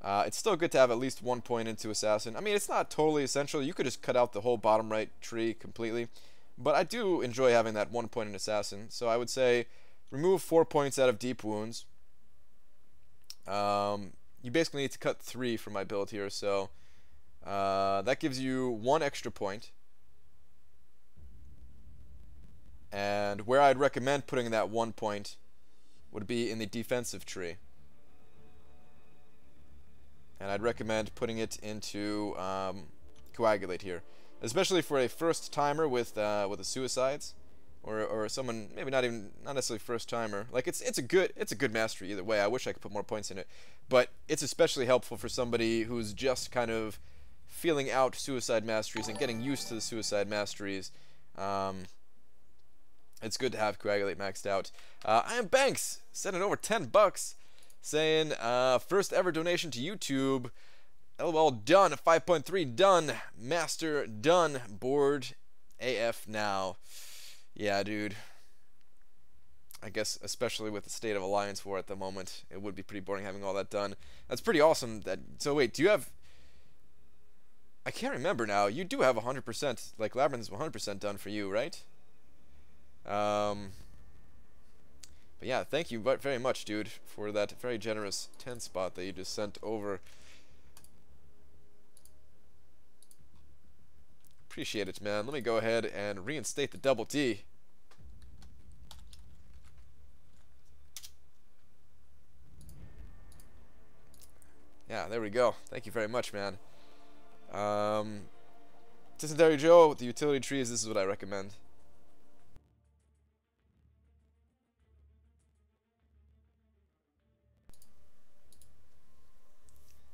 It's still good to have at least 1 point into Assassin. I mean, it's not totally essential. You could just cut out the whole bottom right tree completely. But I do enjoy having that 1 point in Assassin. So I would say remove 4 points out of Deep Wounds. You basically need to cut 3 from my build here. So that gives you 1 extra point. And where I'd recommend putting that 1 point would be in the defensive tree. And I'd recommend putting it into Coagulate here, especially for a first timer with the suicides, or someone maybe not necessarily first timer. Like it's a good mastery either way. I wish I could put more points in it, but it's especially helpful for somebody who's just kind of feeling out suicide masteries and getting used to the suicide masteries. It's good to have Coagulate maxed out. I am Banks sending over $10. Saying, first ever donation to YouTube. LOL done. 5.3 done. Master done. Bored AF now. Yeah, dude. I guess especially with the state of Alliance War at the moment, it would be pretty boring having all that done. That's pretty awesome. So wait, do you have... I can't remember now. You do have 100%. Like, Labyrinth is 100% done for you, right? But yeah, thank you very much, dude, for that very generous 10 spot that you just sent over. Appreciate it, man. Let me go ahead and reinstate the double D. Yeah, there we go. Thank you very much, man. Dysentery Joe with the utility trees, this is what I recommend.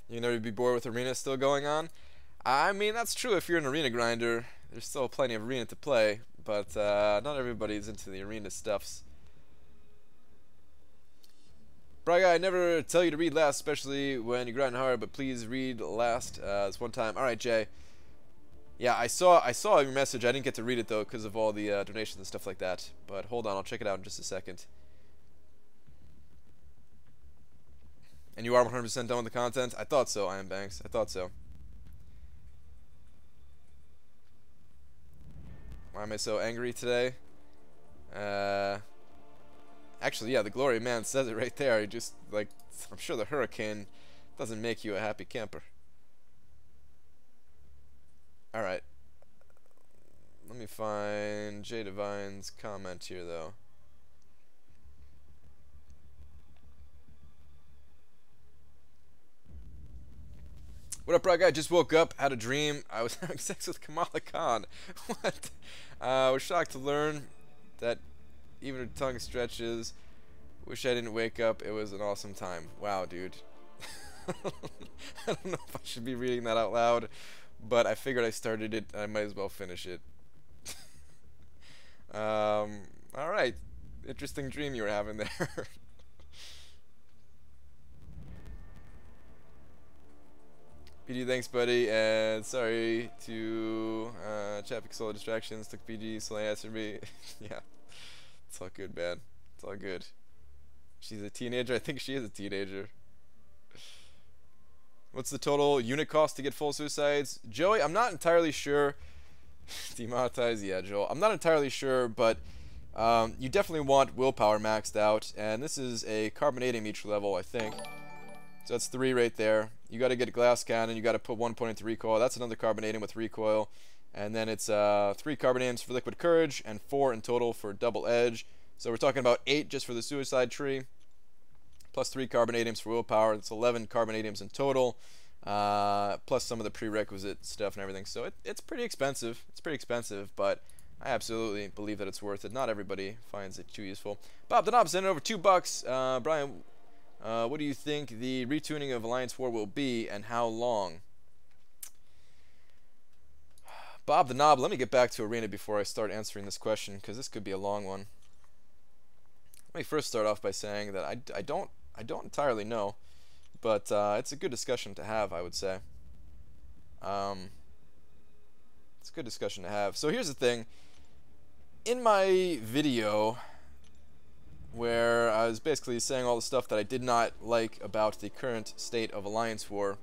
You never be bored with arena still going on? I mean, that's true if you're an arena grinder. There's still plenty of arena to play, but not everybody's into the arena stuffs. Braga, I never tell you to read last, especially when you grind hard, but please read last this one time. Alright, Jay. Yeah, I saw your message. I didn't get to read it, though, because of all the donations and stuff like that. But hold on, I'll check it out in just a second. And you are 100% done with the content? I thought so, I am Banks. I thought so. Why am I so angry today? Actually, yeah, the Glory Man says it right there. You just, like, I'm sure the hurricane doesn't make you a happy camper. Alright. Let me find Jay Divine's comment here, though. What up, bro? Guy? Just woke up, had a dream. I was having sex with Kamala Khan. What? I was shocked to learn that even her tongue stretches. Wish I didn't wake up. It was an awesome time. Wow, dude. I don't know if I should be reading that out loud, but I figured I started it. I might as well finish it. Alright. Interesting dream you were having there. PG, thanks, buddy, and sorry to chat because all the distractions took PG, so I answered me. Yeah, it's all good, man. It's all good. She's a teenager. I think she is a teenager. What's the total unit cost to get full suicides? Joey, I'm not entirely sure. Demonetize? Yeah, Joel. I'm not entirely sure, but you definitely want willpower maxed out, and this is a carbonadium each level, I think. So that's 3 right there. You got to get a glass cannon. You got to put 1 point into recoil. That's another carbonadium with recoil. And then it's 3 carbonadiums for liquid courage and 4 in total for double edge. So we're talking about 8 just for the suicide tree, plus 3 carbonadiums for willpower. That's 11 carbonadiums in total, plus some of the prerequisite stuff and everything. So it's pretty expensive. It's pretty expensive, but I absolutely believe that it's worth it. Not everybody finds it too useful. Bob the Knob sent over $2. Brian, what do you think the retuning of Alliance War will be, and how long? Bob the Knob, let me get back to Arena before I start answering this question, because this could be a long one. Let me first start off by saying that I don't entirely know, but it's a good discussion to have, I would say. It's a good discussion to have. So here's the thing. In my video, where I was basically saying all the stuff that I did not like about the current state of Alliance War,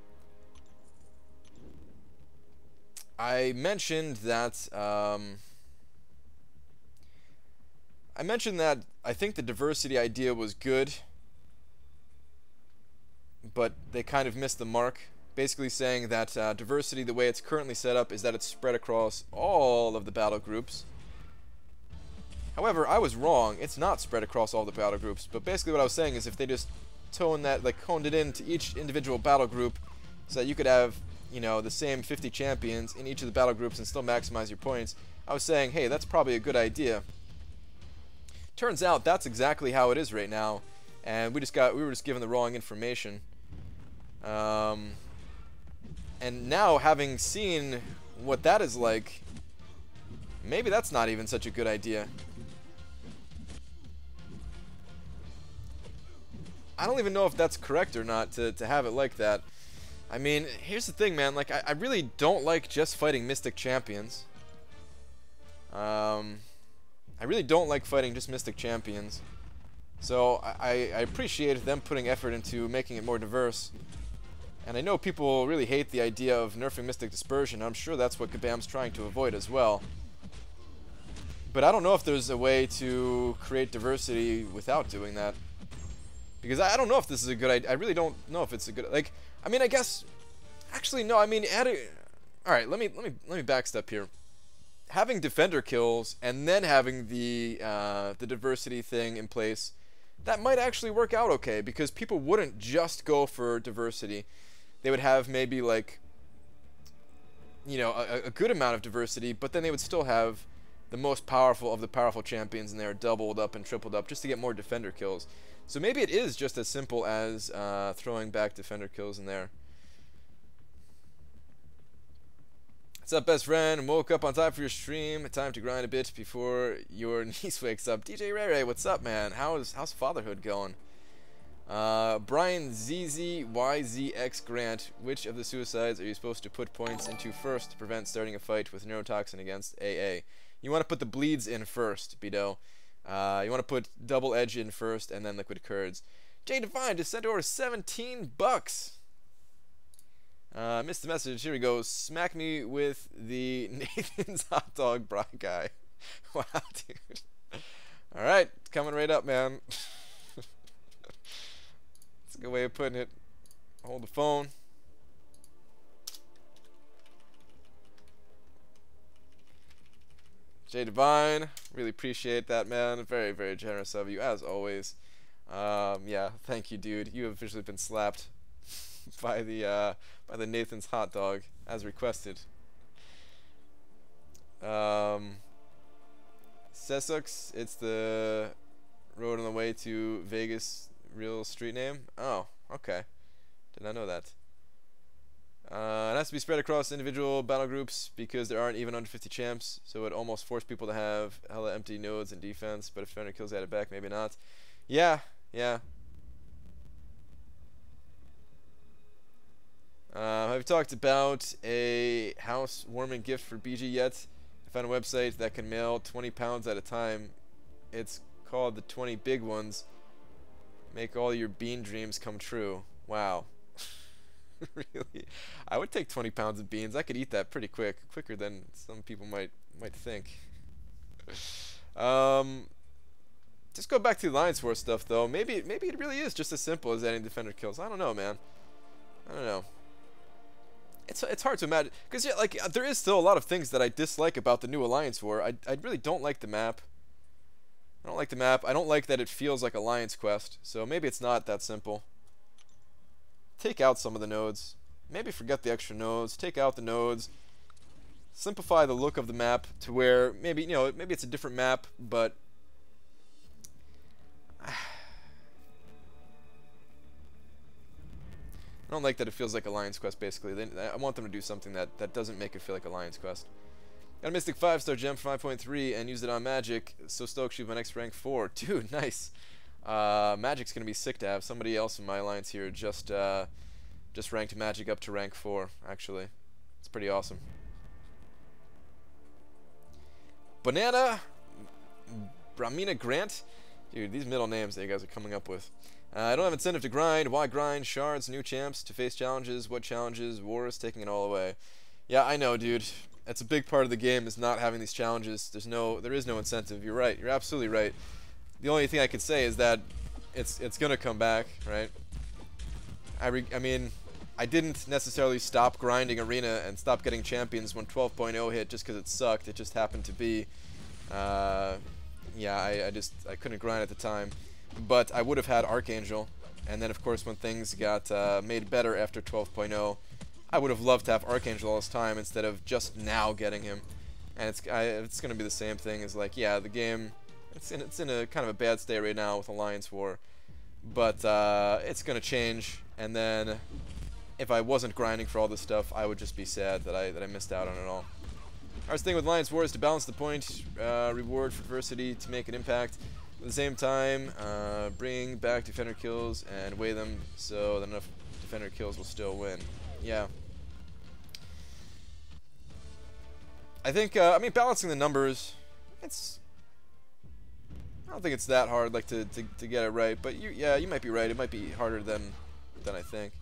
I mentioned that I think the diversity idea was good, but they kind of missed the mark. Basically saying that diversity, the way it's currently set up, is that it's spread across all of the battle groups. However, I was wrong. It's not spread across all the battle groups. But basically what I was saying is if they just honed it into each individual battle group so that you could have, you know, the same 50 champions in each of the battle groups and still maximize your points, I was saying, hey, that's probably a good idea. Turns out that's exactly how it is right now, and we were just given the wrong information. And now, having seen what that is like, maybe that's not even such a good idea. I don't even know if that's correct or not to have it like that. I mean, here's the thing, man. Like, I really don't like just fighting Mystic Champions. I really don't like fighting just Mystic Champions. So I appreciate them putting effort into making it more diverse. And I know people really hate the idea of nerfing Mystic Dispersion. I'm sure that's what Kabam's trying to avoid as well. But I don't know if there's a way to create diversity without doing that. Because I don't know if this is a good idea. I really don't know if it's a good... Like, I mean, I guess... Actually, no, I mean, alright, let me backstep here. Having defender kills and then having the diversity thing in place, that might actually work out okay, because people wouldn't just go for diversity. They would have maybe, like, you know, a good amount of diversity, but then they would still have the most powerful of the powerful champions in there doubled up and tripled up just to get more defender kills. So maybe it is just as simple as throwing back defender kills in there. What's up, best friend? Woke up on time for your stream. Time to grind a bit before your niece wakes up. DJ Ray Ray, what's up, man? How's fatherhood going? Brian ZZYZX Grant, which of the suicides are you supposed to put points into first to prevent starting a fight with neurotoxin against AA? You want to put the bleeds in first, Bido. You want to put double edge in first and then liquid curds. Jay Divine just sent over $17. Missed the message. Here we go. Smack me with the Nathan's hot dog bra guy. Wow, dude. Alright, it's coming right up, man. That's a good way of putting it. Hold the phone. Jay Divine, really appreciate that, man. Very, very generous of you, as always. Yeah, thank you, dude. You have officially been slapped by the Nathan's hot dog, as requested. Sesux, it's the road on the way to Vegas, real street name. Oh, okay. Did not know that. It has to be spread across individual battle groups because there aren't even under 50 champs, so it almost forced people to have hella empty nodes in defense, but if defender kills added back, maybe not. Yeah, yeah. Have you talked about a housewarming gift for BG yet? I found a website that can mail 20 pounds at a time. It's called the 20 Big Ones. Make all your bean dreams come true. Wow. Really? I would take 20 pounds of beans. I could eat that pretty quicker than some people might think. Just go back to the Alliance War stuff though. Maybe it really is just as simple as adding defender kills. I don't know, man. I don't know. It's hard to imagine because yeah, like there is still a lot of things that I dislike about the new Alliance War. I really don't like the map. I don't like the map. I don't like that it feels like Alliance Quest. So maybe it's not that simple. Take out some of the nodes. Maybe forget the extra nodes. Take out the nodes. Simplify the look of the map to where maybe, you know, maybe it's a different map, but I don't like that it feels like Alliance Quest, basically. I want them to do something that doesn't make it feel like Alliance Quest. Got a Mystic 5-star gem for 5.3 and used it on Magic, so stoked shoot my next rank 4. Dude, nice. Magic's gonna be sick to have. Somebody else in my alliance here just ranked Magic up to rank 4, actually. It's pretty awesome. Banana Bramina Grant. Dude, these middle names that you guys are coming up with. I don't have incentive to grind. Why grind? Shards, new champs, to face challenges. What challenges? Wars, taking it all away. Yeah, I know, dude. That's a big part of the game is not having these challenges. There is no incentive. You're right. You're absolutely right. The only thing I could say is that it's gonna come back, right? I mean, I didn't necessarily stop grinding Arena and stop getting champions when 12.0 hit just because it sucked. It just happened to be, yeah, I couldn't grind at the time. But I would have had Archangel, and then of course when things got made better after 12.0, I would have loved to have Archangel all this time instead of just now getting him. And it's gonna be the same thing as like, yeah, the game. It's in a kind of a bad state right now with Alliance War, but it's gonna change. And then, if I wasn't grinding for all this stuff, I would just be sad that I missed out on it all. Our thing with Alliance War is to balance the point reward for adversity to make an impact. At the same time, bring back defender kills and weigh them so that enough defender kills will still win. Yeah. I think I mean balancing the numbers. I don't think it's that hard, like to get it right, but you might be right. It might be harder than I think.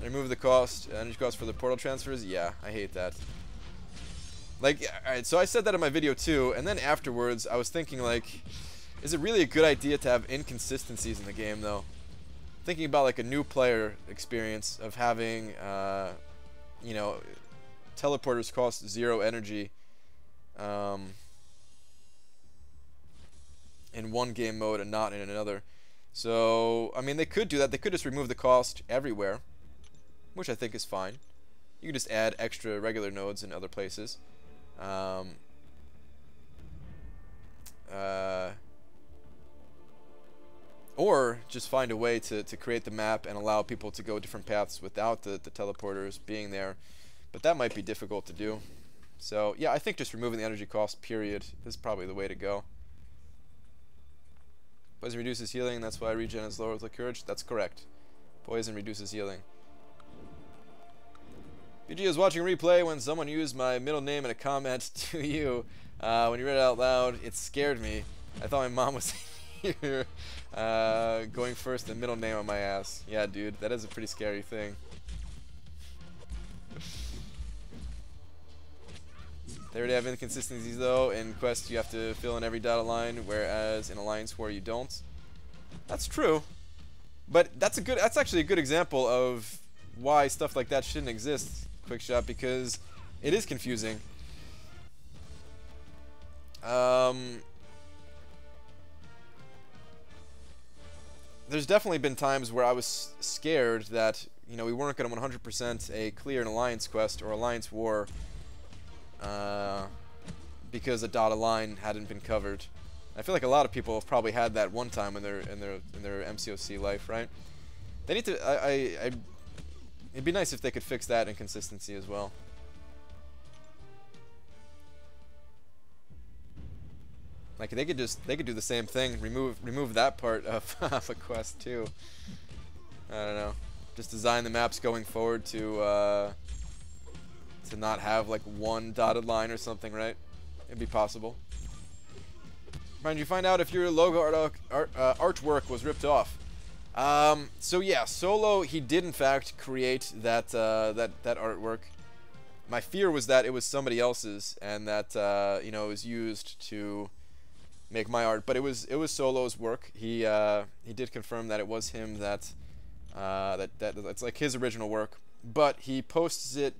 And remove the cost, energy cost for the portal transfers. Yeah, I hate that. Like, alright, so I said that in my video too, and then afterwards I was thinking like, is it really a good idea to have inconsistencies in the game though? Thinking about like a new player experience of having, you know, teleporters cost 0 energy. In one game mode and not in another. So, I mean, they could do that. They could just remove the cost everywhere, which I think is fine. You can just add extra regular nodes in other places. Or just find a way to create the map and allow people to go different paths without the teleporters being there. But that might be difficult to do. So, yeah, I think just removing the energy cost, period, is probably the way to go. Poison reduces healing, that's why regen is lower with the courage. That's correct. Poison reduces healing. BG was watching a replay when someone used my middle name in a comment to you. When you read it out loud, it scared me. I thought my mom was here going first and middle name on my ass. Yeah, dude, that is a pretty scary thing. They already have inconsistencies though. In Quest you have to fill in every dotted line, whereas in Alliance War you don't. That's true. But that's actually a good example of why stuff like that shouldn't exist, Quickshot, because it is confusing. There's definitely been times where I was scared that, you know, we weren't going to 100% clear an alliance quest or alliance war because a dotted line hadn't been covered. I feel like a lot of people have probably had that one time in their MCOC life, right? They need to. It'd be nice if they could fix that inconsistency as well. Like they could do the same thing, remove that part of, of a quest too. I don't know. Just design the maps going forward to not have like one dotted line or something, right? It'd be possible. Brian, did you find out if your logo artwork was ripped off? So yeah, Solo, he did in fact create that that artwork. My fear was that it was somebody else's and that you know, it was used to make my art, but it was Solo's work. He did confirm that it was him that's like his original work, but he posts it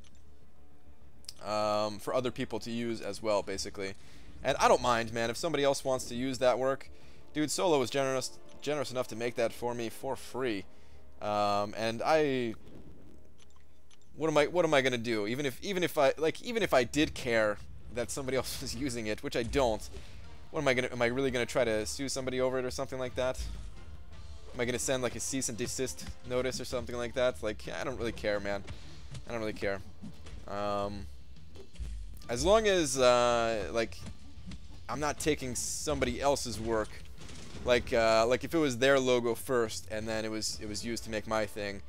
for other people to use as well, basically. And I don't mind, man, if somebody else wants to use that work. Dude, Solo was generous enough to make that for me for free. And what am I gonna do? Even if I did care that somebody else was using it, which I don't. Am I really gonna try to sue somebody over it or something like that? Am I gonna send like a cease and desist notice or something like that? Like, I don't really care, man. I don't really care. As long as like I'm not taking somebody else's work, like if it was their logo first and then it was used to make my thing,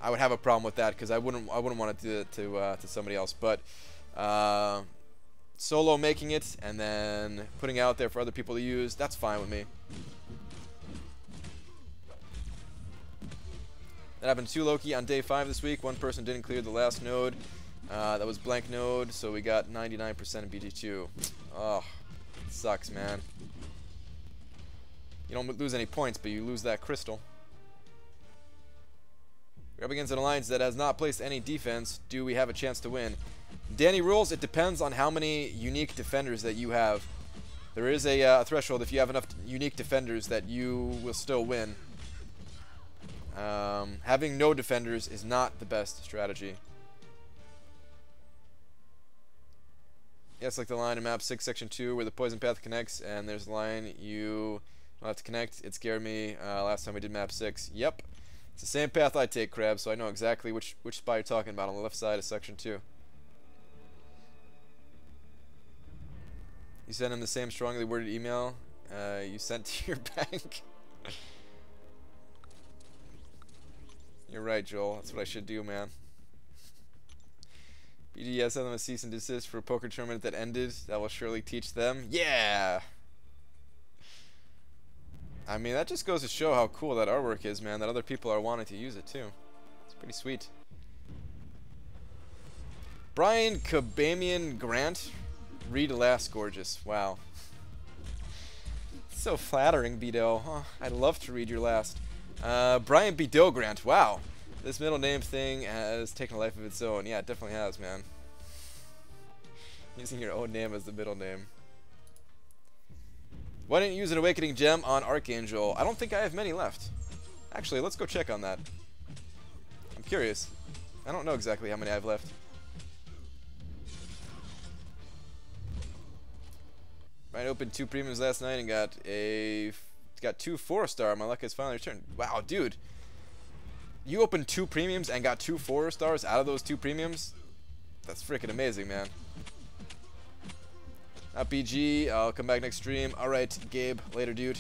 I would have a problem with that because I wouldn't want to do it to somebody else. But Solo making it and then putting it out there for other people to use, that's fine with me. That happened to Loki on day 5 this week. One person didn't clear the last node. That was blank node, so we got 99% of BG2. Oh, it sucks, man. You don't lose any points, but you lose that crystal. We're up against an alliance that has not placed any defense. Do we have a chance to win? Danny rules, it depends on how many unique defenders that you have. There is a threshold if you have enough unique defenders that you will still win. Having no defenders is not the best strategy. Yes, like the line in map 6 section 2 where the poison path connects and there's a line you don't have to connect. It scared me last time we did map 6. Yep. It's the same path I take, Crab, so I know exactly which spot you're talking about on the left side of section 2. You sent him the same strongly worded email you sent to your bank. You're right, Joel. That's what I should do, man. BGS sent them a cease and desist for a poker tournament that ended. That will surely teach them. Yeah! I mean, that just goes to show how cool that artwork is, man. That other people are wanting to use it, too. It's pretty sweet. Brian Kabamian Grant. Read last, gorgeous. Wow. So flattering, Bido. Huh. I'd love to read your last. Brian Bido Grant. Wow. This middle name thing has taken a life of its own. Yeah, it definitely has, man. Using your own name as the middle name. Why didn't you use an awakening gem on Archangel? I don't think I have many left. Actually, let's go check on that. I'm curious. I don't know exactly how many I have left. I opened 2 premiums last night and got 2 4-star. My luck has finally returned. Wow, dude. You opened 2 premiums and got 2 4-stars out of those 2 premiums? That's freaking amazing, man. Not BG. I'll come back next stream. Alright, Gabe. Later, dude.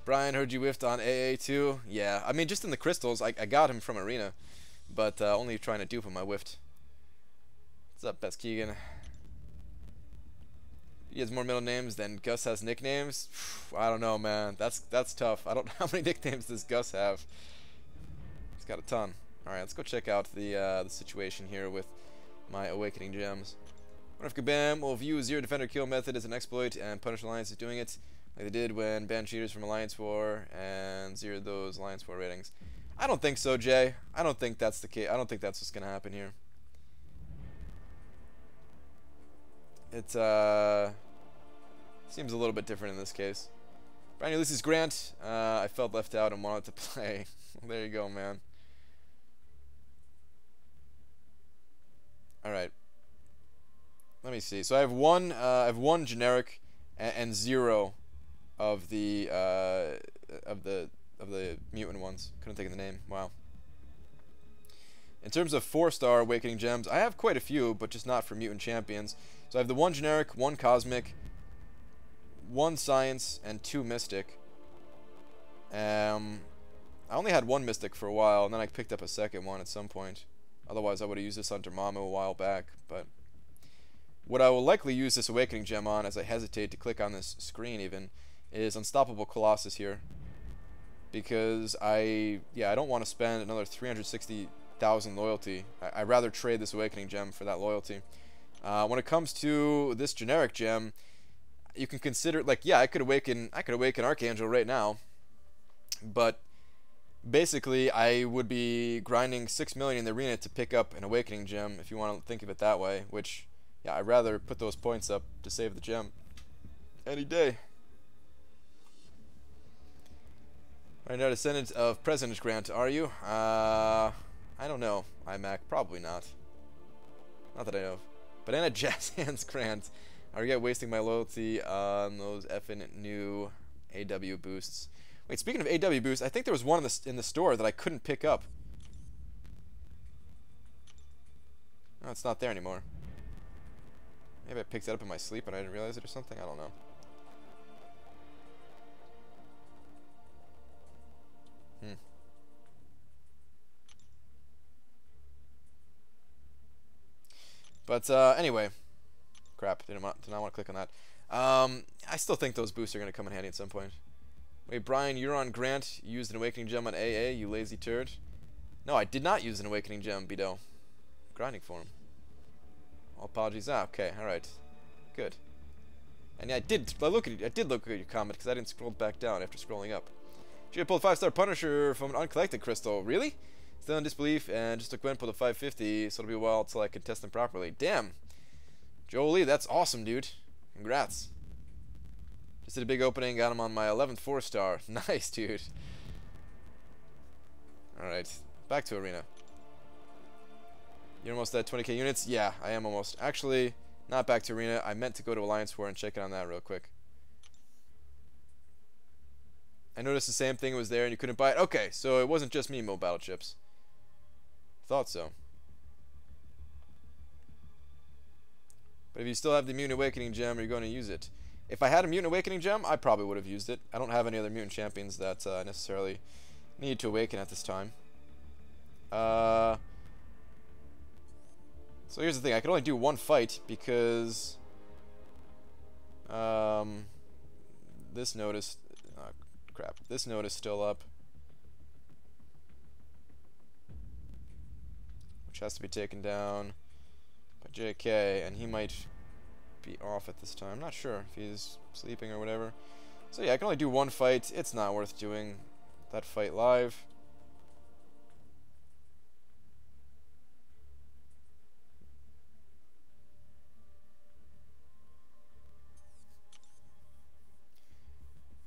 Brian, heard you whiffed on AA too. Yeah, I mean, just in the crystals. I got him from Arena. But only trying to dupe him, I whiffed. What's up, Best Keegan? He has more middle names than Gus has nicknames. I don't know, man. That's tough. I don't know how many nicknames does Gus have. He's got a ton. All right, let's go check out the situation here with my awakening gems. What if Kabam will view zero defender kill method as an exploit and punish Alliance for doing it, like they did when banned cheaters from Alliance War and zeroed those Alliance War ratings? I don't think so, Jay. I don't think that's the case. I don't think that's what's gonna happen here. It seems a little bit different in this case. Brian Ulysses Grant, I felt left out and wanted to play. Well, there you go, man. All right. Let me see. So I have one generic and 0 of the mutant ones. Couldn't think of the name. Wow. In terms of 4-star Awakening Gems, I have quite a few, but just not for mutant champions. So I have the 1 generic, 1 cosmic, 1 science, and 2 mystic. I only had 1 mystic for a while, and then I picked up a second one at some point. Otherwise, I would have used this on Dormammu a while back. But what I will likely use this Awakening Gem on, as I hesitate to click on this screen even, is Unstoppable Colossus here. Because I don't want to spend another 360,000 loyalty. I'd rather trade this Awakening Gem for that loyalty. When it comes to this generic gem, you can consider, like, yeah, I could awaken Archangel right now, but basically I would be grinding 6 million in the arena to pick up an Awakening Gem, if you want to think of it that way, which, yeah, I'd rather put those points up to save the gem any day. Right now, descendant of President Grant, are you? I don't know. iMac, probably not. Not that I know of. Banana Jazz Hands Grant. Are you wasting my loyalty on those effing new AW boosts? Wait, speaking of AW boosts, I think there was one in the store that I couldn't pick up. No, it's not there anymore. Maybe I picked it up in my sleep and I didn't realize it or something. I don't know. But anyway, crap, did not want to click on that. I still think those boosts are going to come in handy at some point. Wait, Brian, you're on Grant. You used an Awakening Gem on AA, you lazy turd. No, I did not use an Awakening Gem, Bido. Grinding for him. All apologies. Ah, okay, alright. Good. And yeah, I did look at your comment because I didn't scroll back down after scrolling up. Should pulled 5-star Punisher from an uncollected crystal. Really? Still in disbelief, and just took Gwen pulled a 550, so it'll be a while until I can test them properly. Damn. Jolie, that's awesome, dude. Congrats. Just did a big opening, got him on my 11th 4-star. Nice, dude. Alright, back to Arena. You're almost at 20k units? Yeah, I am almost. Actually, not back to Arena. I meant to go to Alliance War and check it on that real quick. I noticed the same thing was there and you couldn't buy it. Okay, so it wasn't just me, Mo Battle Chips. Thought so. But if you still have the Mutant Awakening Gem, are you going to use it? If I had a Mutant Awakening Gem, I probably would have used it. I don't have any other Mutant Champions that necessarily need to awaken at this time. So here's the thing. I can only do 1 fight because this node is... crap. This node is still up. Which has to be taken down by JK, and he might be off at this time. I'm not sure if he's sleeping or whatever. So yeah, I can only do 1 fight. It's not worth doing that fight live.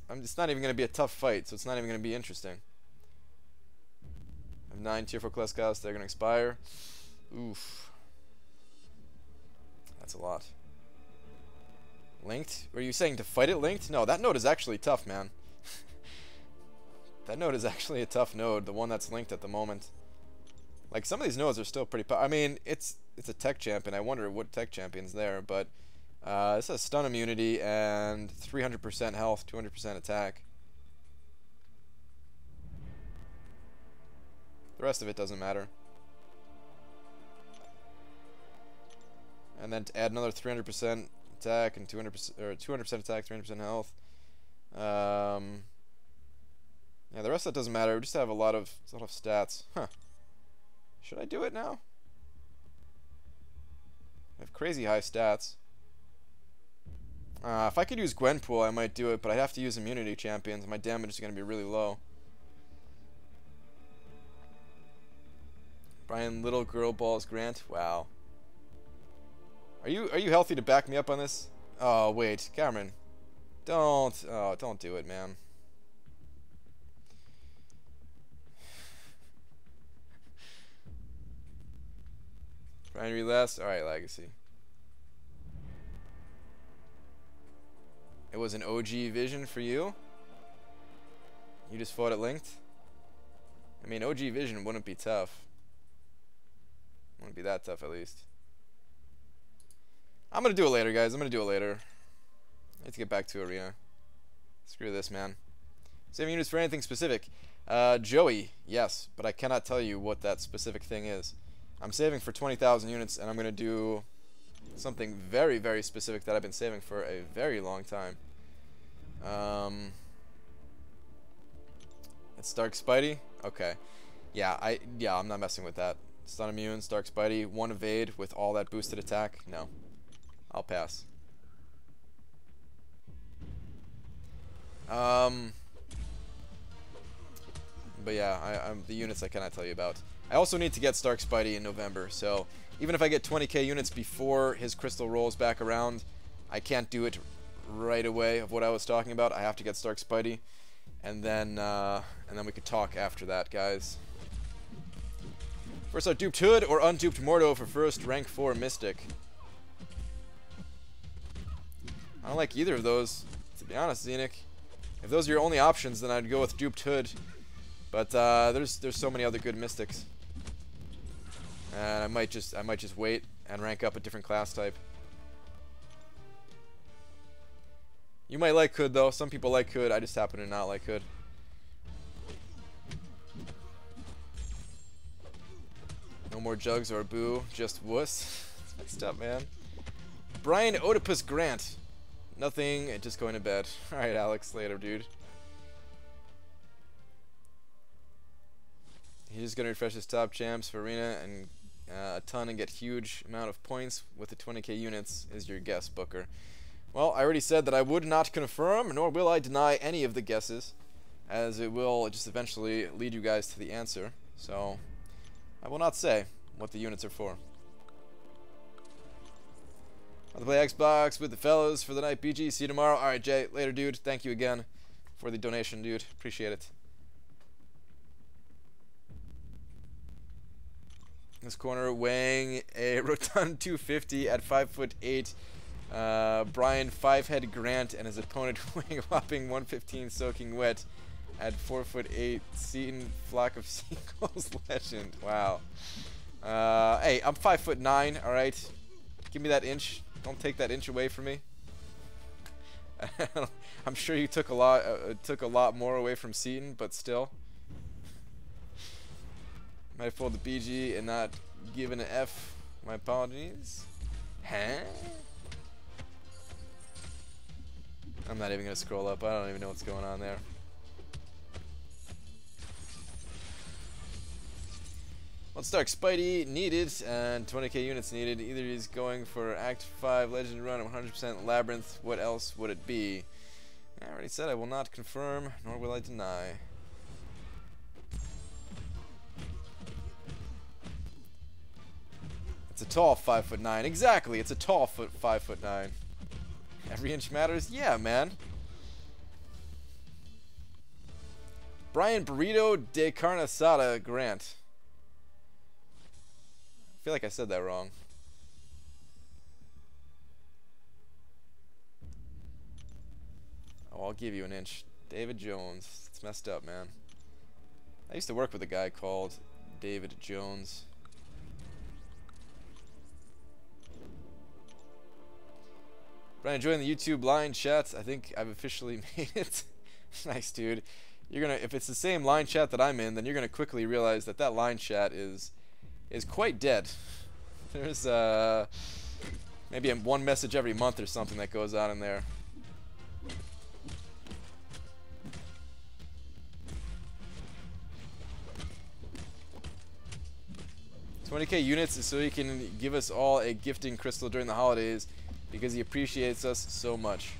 It's not even going to be a tough fight, so it's not even going to be interesting. I have 9 tier 4 ContestChampions. They're going to expire. Oof. That's a lot. Linked? Were you saying to fight it linked? No, that node is actually tough, man. That node is actually a tough node, the one that's linked at the moment. Like, some of these nodes are still pretty I mean, it's a tech champion. I wonder what tech champion's there, but this has stun immunity and 300% health, 200% attack. The rest of it doesn't matter. And then to add another 300% attack and 200% or 200% attack, 300% health. Yeah, the rest of that doesn't matter. We just have a lot of stats. Huh. Should I do it now? I have crazy high stats. If I could use Gwenpool, I might do it, but I'd have to use immunity champions. My damage is going to be really low. Brian Little Girl Balls Grant. Wow. Are you healthy to back me up on this? Oh wait, Cameron, don't do it, man. Primary last. All right, Legacy. It was an OG vision for you. You just fought it linked. I mean, OG vision wouldn't be tough. Wouldn't be that tough, at least. I'm gonna do it later, guys. I'm gonna do it later. I need to get back to arena. Screw this, man. Saving units for anything specific. Joey, yes, but I cannot tell you what that specific thing is. I'm saving for 20,000 units, and I'm gonna do something very, very specific that I've been saving for a very long time. It's Stark Spidey. Okay. Yeah, I'm not messing with that. Stun immune, Stark Spidey, 1 evade with all that boosted attack. No. I'll pass. But yeah, I'm the units I cannot tell you about. I also need to get Stark Spidey in November, so even if I get 20k units before his crystal rolls back around, I can't do it right away of what I was talking about. I have to get Stark Spidey, and then we could talk after that, guys. First out, duped Hood or unduped Mordo for first rank 4 Mystic. I don't like either of those, to be honest, Xenic. If those are your only options, then I'd go with duped Hood. But there's so many other good Mystics, and I might just wait and rank up a different class type. You might like Hood though. Some people like Hood. I just happen to not like Hood. No more jugs or boo, just wuss. It's messed up, man. Brian Oedipus Grant. Nothing, just going to bed. Alright, Alex, later, dude. He's just gonna refresh his top champs for arena and a ton and get huge amount of points with the 20k units, is your guess, Booker. Well, I already said that I would not confirm, nor will I deny any of the guesses, as it will just eventually lead you guys to the answer. So, I will not say what the units are for. I'll play Xbox with the fellows for the night, BG. See you tomorrow. Alright, Jay. Later, dude. Thank you again for the donation, dude. Appreciate it. This corner weighing a rotund 250 at 5'8". Brian 5-head Grant and his opponent weighing a whopping 115 soaking wet at 4'8". Seaton Flock of Seagulls legend. Wow. Hey, I'm 5'9". All right, give me that inch. Don't take that inch away from me. I'm sure you took a lot more away from Seaton, but still. Might fold the BG and not give an F. My apologies. Huh? I'm not even gonna scroll up. I don't even know what's going on there. Let's start. Spidey needed and 20k units needed. Either he's going for Act 5 Legend Run at 100% Labyrinth. What else would it be? I already said I will not confirm, nor will I deny. It's a tall 5'9". Exactly, it's a tall 5'9". Every inch matters? Yeah, man. Brian Burrito de Carne Asada Grant. I feel like I said that wrong. Oh, I'll give you an inch. David Jones. It's messed up, man. I used to work with a guy called David Jones. Brian, enjoying the YouTube line chat. I think I've officially made it. Nice, dude. You're gonna, if it's the same line chat that I'm in, then you're gonna quickly realize that that line chat is quite dead. There's maybe one message every month or something that goes on in there. $20k units is so he can give us all a gifting crystal during the holidays because he appreciates us so much.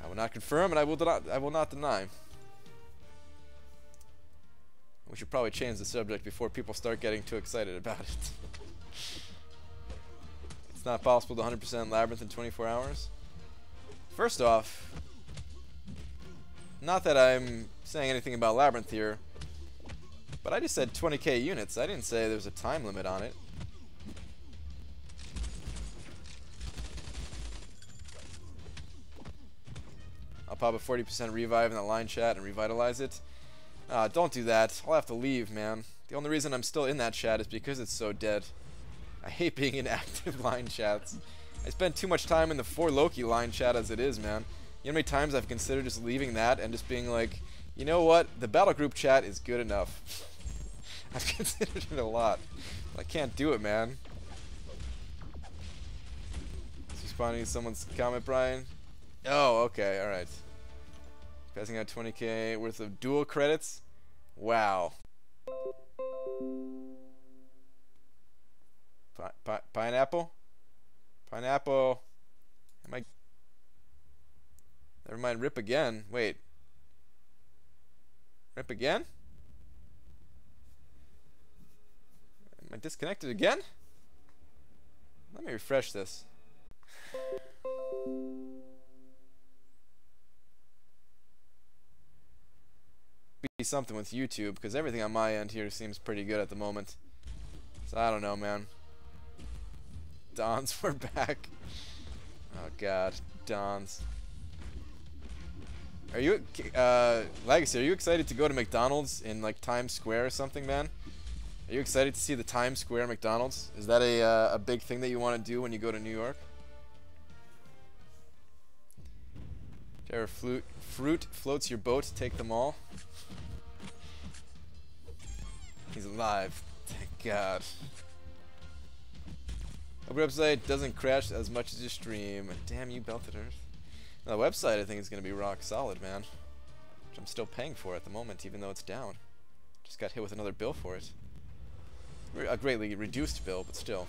I will not confirm and I will not deny. We should probably change the subject before people start getting too excited about it. It's not possible to 100% Labyrinth in 24 hours. First off, not that I'm saying anything about Labyrinth here, but I just said 20k units. I didn't say there's a time limit on it. I'll pop a 40% revive in the line chat and revitalize it. Don't do that. I'll have to leave, man. The only reason I'm still in that chat is because it's so dead. I hate being in active line chats. I spend too much time in the For Loki line chat as it is, man. You know how many times I've considered just leaving that and just being like, you know what? The battle group chat is good enough. I've considered it a lot. But I can't do it, man. Is responding to someone's comment, Brian? Oh, okay, alright. Passing out 20k worth of dual credits? Wow. Pineapple? Pineapple. Am I... Never mind, rip again. Wait. Rip again? Am I disconnected again? Let me refresh this. Be something with YouTube, because everything on my end here seems pretty good at the moment. So I don't know, man. Dons, we're back. Oh god, Dons. Are you, Legacy, are you excited to go to McDonald's in like Times Square or something, man? Are you excited to see the Times Square McDonald's? Is that a big thing that you want to do when you go to New York? Whichever fruit floats your boat, take them all. He's alive. Thank God. Hope your website doesn't crash as much as your stream. Damn you, Belted Earth. The website, I think, is going to be rock solid, man. Which I'm still paying for at the moment, even though it's down. Just got hit with another bill for it. A greatly reduced bill, but still.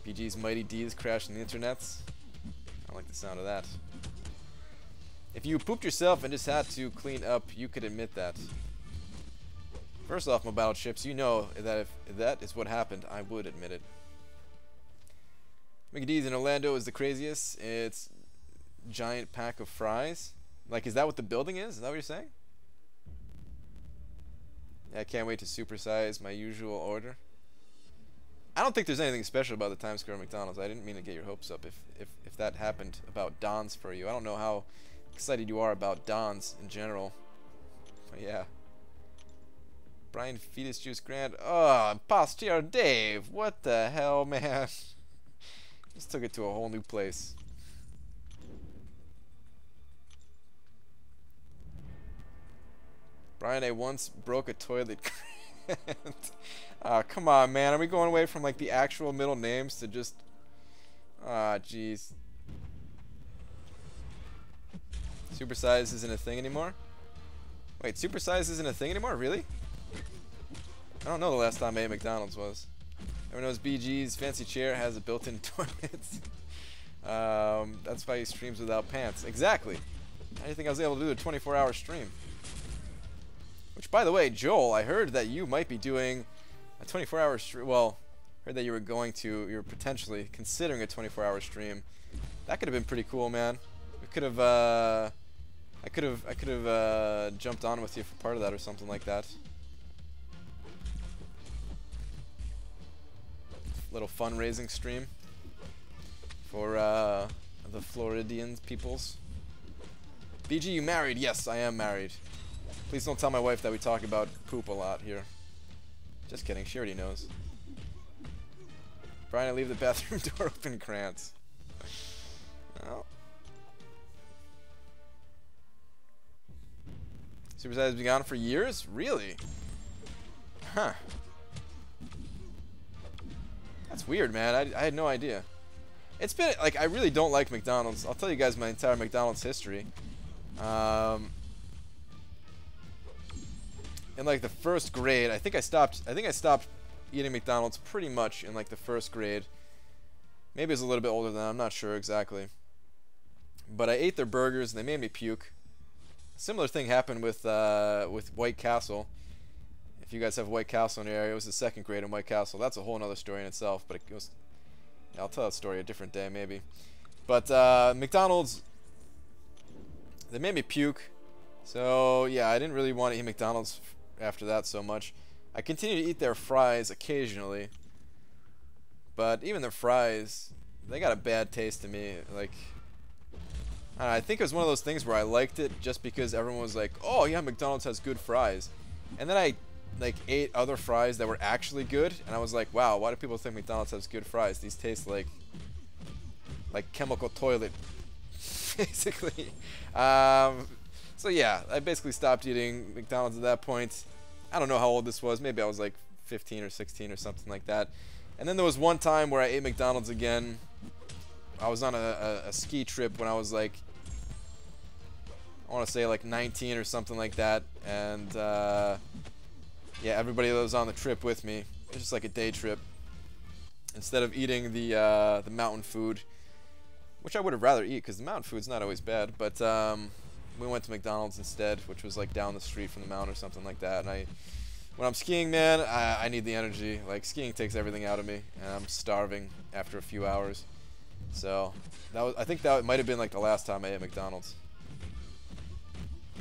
BG's Mighty D's crashing the internets. I like the sound of that. If you pooped yourself and just had to clean up, you could admit that. First off, my battleships, you know that if that is what happened, I would admit it. Mickey D's in Orlando is the craziest. It's giant pack of fries. Like, is that what the building is? Is that what you're saying? Yeah, I can't wait to supersize my usual order. I don't think there's anything special about the Times Square McDonald's. I didn't mean to get your hopes up if that happened about Don's for you. I don't know how excited you are about Don's in general. But yeah. Brian Fetus Juice Grant. Oh, Imposture Dave. What the hell, man? Just took it to a whole new place. Brian, I once broke a toilet. Come on, man. Are we going away from like the actual middle names to just... jeez. Supersize isn't a thing anymore? Wait, supersize isn't a thing anymore? Really? I don't know the last time I ate McDonald's was. Everyone knows BG's fancy chair has a built-in toilet. That's why he streams without pants. Exactly. How do you think I was able to do a 24-hour stream? Which, by the way, Joel, I heard that you might be doing a 24-hour stream. Well, heard that you were potentially considering a 24-hour stream. That could have been pretty cool, man. We could have, I could have jumped on with you for part of that or something like that. Little fundraising stream for the Floridian peoples. BG, you married? Yes, I am married. Please don't tell my wife that we talk about poop a lot here. Just kidding, she already knows. Brian, I leave the bathroom door open, Krantz. Well. Supersize has been gone for years? Really? Huh. That's weird, man. I had no idea. It's been, like, I really don't like McDonald's. I'll tell you guys my entire McDonald's history. In like the first grade, I think I stopped eating McDonald's pretty much in like the first grade. Maybe it was a little bit older than that, I'm not sure exactly. But I ate their burgers and they made me puke. A similar thing happened with White Castle. If you guys have White Castle in your area, it was the second grade in White Castle. That's a whole other story in itself, but it was... Yeah, I'll tell that story a different day, maybe. But McDonald's, they made me puke. So, yeah, I didn't really want to eat McDonald's after that so much. I continue to eat their fries occasionally. But even their fries, they got a bad taste to me. Like, I don't know, I think it was one of those things where I liked it just because everyone was like, oh, yeah, McDonald's has good fries. And then I like ate other fries that were actually good, and I was like, wow, why do people think McDonald's has good fries? These taste like chemical toilet, basically. So yeah, I basically stopped eating McDonald's at that point. I don't know how old this was. Maybe I was like 15 or 16 or something like that. And then there was one time where I ate McDonald's again. I was on a ski trip when I was like, I want to say like 19 or something like that, and yeah, everybody that was on the trip with me, it was just like a day trip. Instead of eating the mountain food, which I would have rather eat because the mountain food's not always bad, but we went to McDonald's instead, which was like down the street from the mountain or something like that. And when I'm skiing, man, I need the energy. Like, skiing takes everything out of me, and I'm starving after a few hours. So I think that might have been like the last time I ate McDonald's.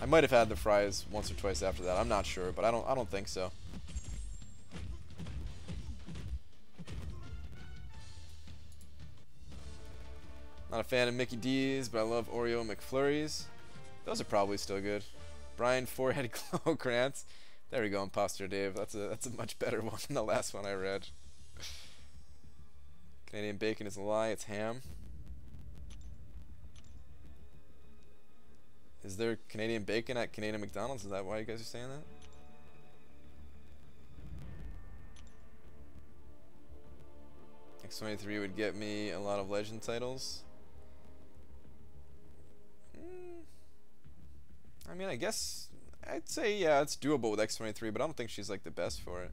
I might have had the fries once or twice after that. I'm not sure, but I don't think so. Not a fan of Mickey D's, but I love Oreo McFlurries. Those are probably still good. Brian Forehead Glow Grants. There we go, Imposter Dave. That's a much better one than the last one I read. Canadian bacon is a lie. It's ham. Is there Canadian bacon at Canadian McDonald's? Is that why you guys are saying that? X23 would get me a lot of legend titles. I mean, I guess I'd say, yeah, it's doable with X23, but I don't think she's like the best for it.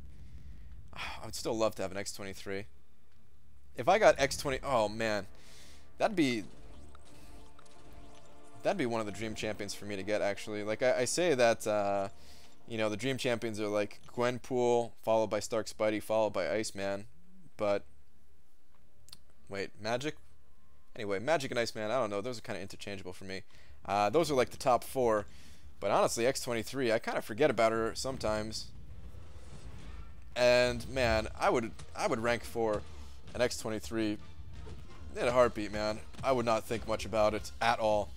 I would still love to have an X23. If I got X20, oh man, that'd be one of the dream champions for me to get, actually. Like, I say that, you know, the dream champions are like Gwenpool, followed by Stark Spidey, followed by Iceman. But, wait, Magic? Anyway, Magic and Iceman, I don't know. Those are kind of interchangeable for me. Those are like the top 4. But honestly, X23, I kind of forget about her sometimes. And, man, I would rank for an X23 in a heartbeat, man. I would not think much about it at all.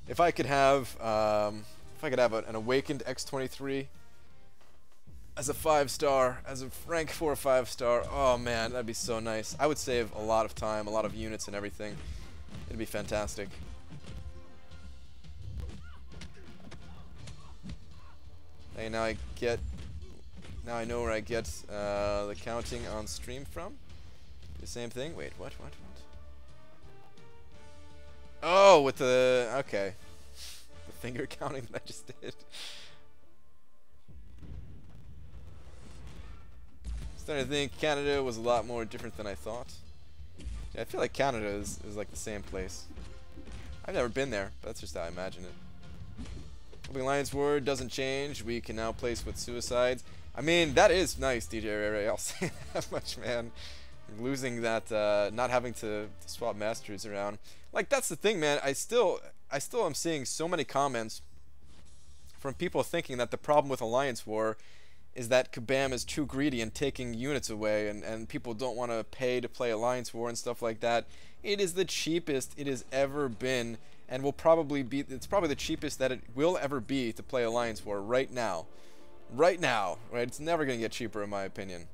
If I could have an awakened X23 as a 5-star, as a rank 4 5-star, oh man, that'd be so nice. I would save a lot of time, a lot of units and everything. It'd be fantastic. Hey, now I know where I get the counting on stream from. The same thing. Wait, what? Oh, with the... Okay. The finger counting that I just did. Starting to think Canada was a lot more different than I thought. Yeah, I feel like Canada is like the same place. I've never been there, but that's just how I imagine it. The Alliance word doesn't change. We can now place with suicides. I mean, that is nice, DJ Ray Ray. I'll say that much, man. Losing that, not having to swap Masteries around. Like, that's the thing, man. I still am seeing so many comments from people thinking that the problem with Alliance War is that Kabam is too greedy and taking units away, and people don't want to pay to play Alliance War and stuff like that. It is the cheapest it has ever been, and will probably be, it's probably the cheapest that it will ever be to play Alliance War right now. Right now, right? It's never going to get cheaper, in my opinion.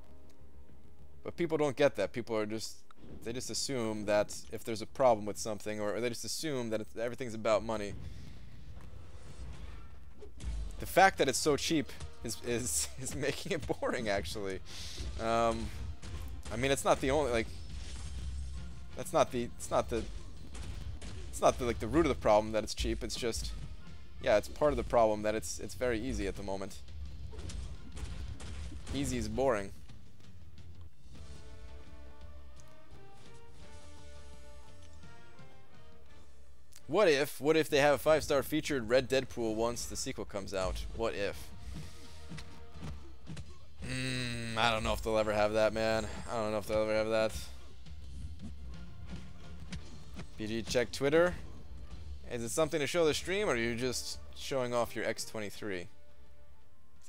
But people don't get that. People are just, they just assume that if there's a problem with something, or they just assume that everything's about money. The fact that it's so cheap is making it boring, actually. I mean, it's not the only, like, it's not the like the root of the problem that it's cheap. It's just, yeah, it's part of the problem that it's very easy at the moment. Easy is boring. What if they have a 5-star featured Red Deadpool once the sequel comes out? What if? I don't know if they'll ever have that, man. I don't know if they'll ever have that. BG, check Twitter. Is it something to show the stream, or are you just showing off your X23?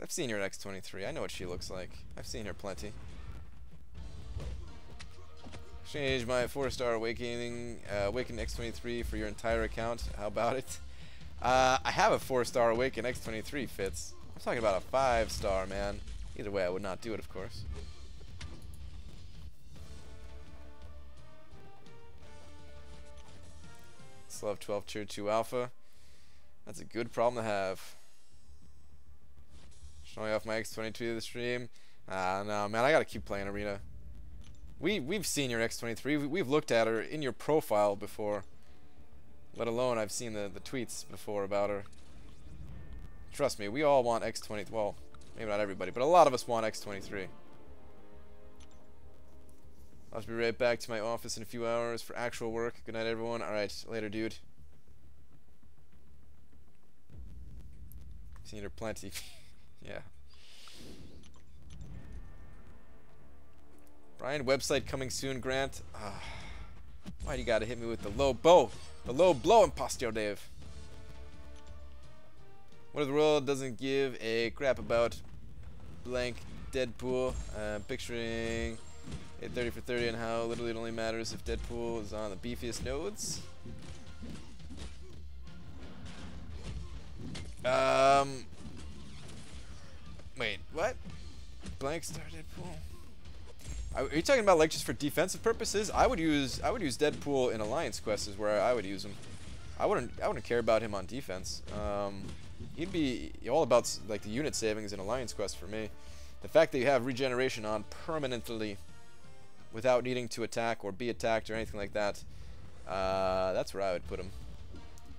I've seen your X23. I know what she looks like. I've seen her plenty. Exchange my 4-star Awakening X23 for your entire account. How about it? I have a 4-star Awaken X23, Fitz. I'm talking about a 5-star, man. Either way, I would not do it, of course. Still have 12 Tier 2 Alpha. That's a good problem to have. Showing off my X23 to the stream. No, man, I gotta keep playing Arena. We've seen your X23. We've looked at her in your profile before. Let alone I've seen the tweets before about her. Trust me, we all want X20. Well, maybe not everybody, but a lot of us want X23. I'll be right back to my office in a few hours for actual work. Good night, everyone. Alright, later, dude. Seen her plenty. Yeah. Brian, website coming soon, Grant. Why do you gotta hit me with the low bow? The low blow, Impostor Dave. What if the world doesn't give a crap about blank Deadpool? Picturing a 30 for 30 and how literally it only matters if Deadpool is on the beefiest nodes. Wait, what? Blank star Deadpool? Are you talking about like just for defensive purposes? I would use Deadpool in Alliance quests is where I would use him. I wouldn't care about him on defense. He'd be all about like the unit savings in Alliance quest for me. The fact that you have regeneration on permanently without needing to attack or be attacked or anything like that, that's where I would put him.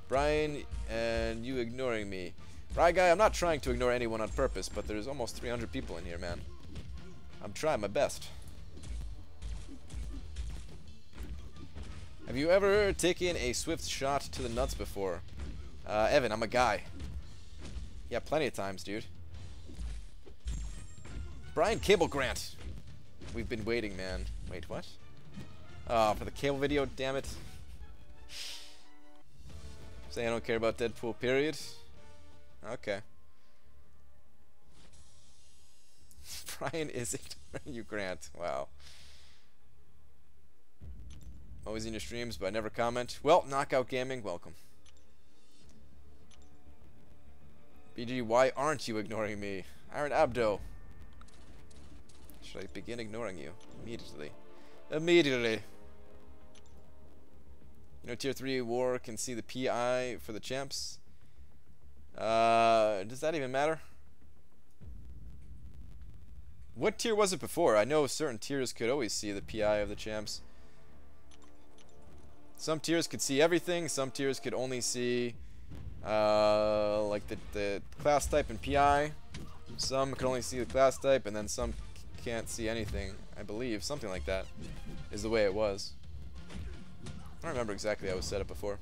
Brian, and you ignoring me. Right, guy, I'm not trying to ignore anyone on purpose, but there's almost 300 people in here, man. I'm trying my best. Have you ever taken a swift shot to the nuts before? Evan, I'm a guy. Yeah, plenty of times, dude. Brian Cable Grant. We've been waiting, man. Wait, what? Oh, for the cable video, damn it. Saying I don't care about Deadpool, period. Okay. Brian is ignoring you, Grant. Wow. Always in your streams, but I never comment. Well, Knockout Gaming, welcome. BG, why aren't you ignoring me? Aaron Abdo. Should I begin ignoring you? Immediately. Immediately. You know, Tier 3 War can see the PI for the champs. Does that even matter? What tier was it before? I know certain tiers could always see the PI of the champs. Some tiers could see everything. Some tiers could only see like the class type and PI. Some could only see the class type, and then some can't see anything. I believe something like that is the way it was. I don't remember exactly how it was set up before.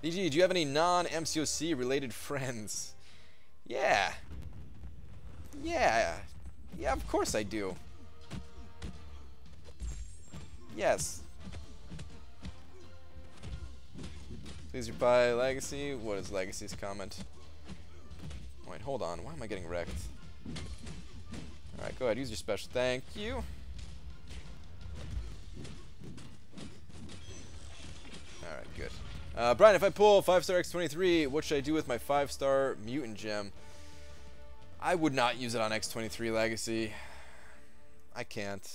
DG, do you have any non-MCOC related friends? Yeah. Yeah, of course I do. Yes. Please reply Legacy. What is Legacy's comment? Wait, hold on. Why am I getting wrecked? Alright, go ahead. Use your special. Thank you. Alright, good. Brian, if I pull 5-star X23, what should I do with my 5-star mutant gem? I would not use it on X23 Legacy. I can't.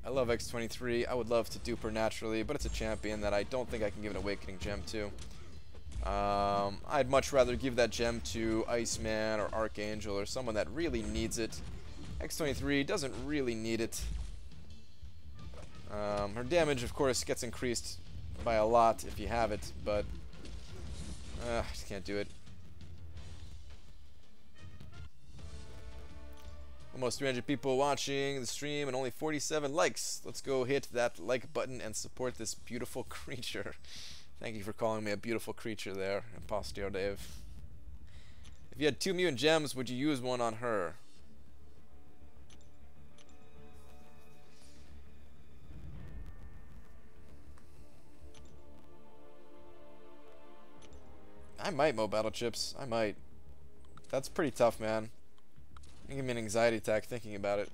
I love X23. I would love to dupe her naturally, but it's a champion that I don't think I can give an Awakening gem to. I'd much rather give that gem to Iceman or Archangel or someone that really needs it. X23 doesn't really need it. Her damage, of course, gets increased by a lot if you have it, but I just can't do it. Almost 300 people watching the stream and only 47 likes. Let's go hit that like button and support this beautiful creature. Thank you for calling me a beautiful creature there, Impostor Dave. If you had 2 mutant gems, would you use one on her? I might Mo battle chips. I might. That's pretty tough, man. You give me an anxiety attack thinking about it.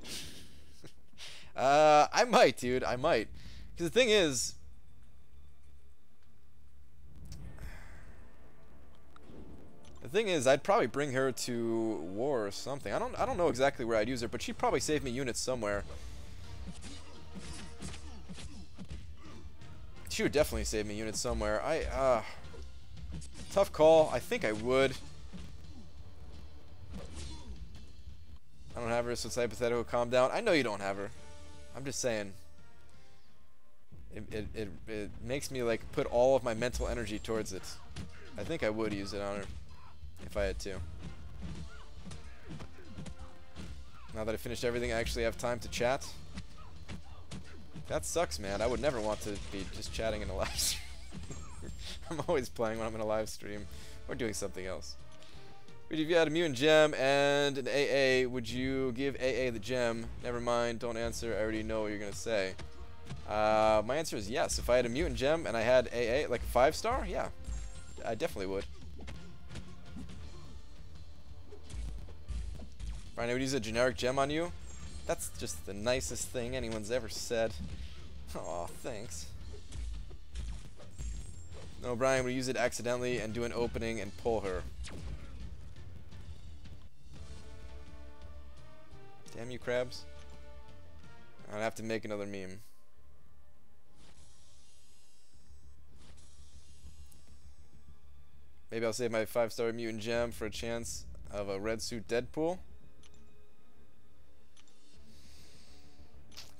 I might, dude. I might. Because the thing is, I'd probably bring her to war or something. I don't know exactly where I'd use her, but she'd probably save me units somewhere. She would definitely save me units somewhere. Tough call. I think I would. I don't have her, so it's hypothetical. Calm down. I know you don't have her. I'm just saying. It makes me like put all of my mental energy towards it. I think I would use it on her if I had to. Now that I finished everything, I actually have time to chat. That sucks, man. I would never want to be just chatting in a live stream. I'm always playing when I'm in a live stream or doing something else. If you had a mutant gem and an AA, would you give AA the gem? Never mind, don't answer. I already know what you're gonna say. My answer is yes. If I had a mutant gem and I had AA, like a 5-star, yeah, I definitely would. Brian, I would use a generic gem on you. That's just the nicest thing anyone's ever said. Aw, thanks. No, Brian would use it accidentally and do an opening and pull her. Damn you, crabs. I'd have to make another meme. Maybe I'll save my 5-star mutant gem for a chance of a red suit Deadpool.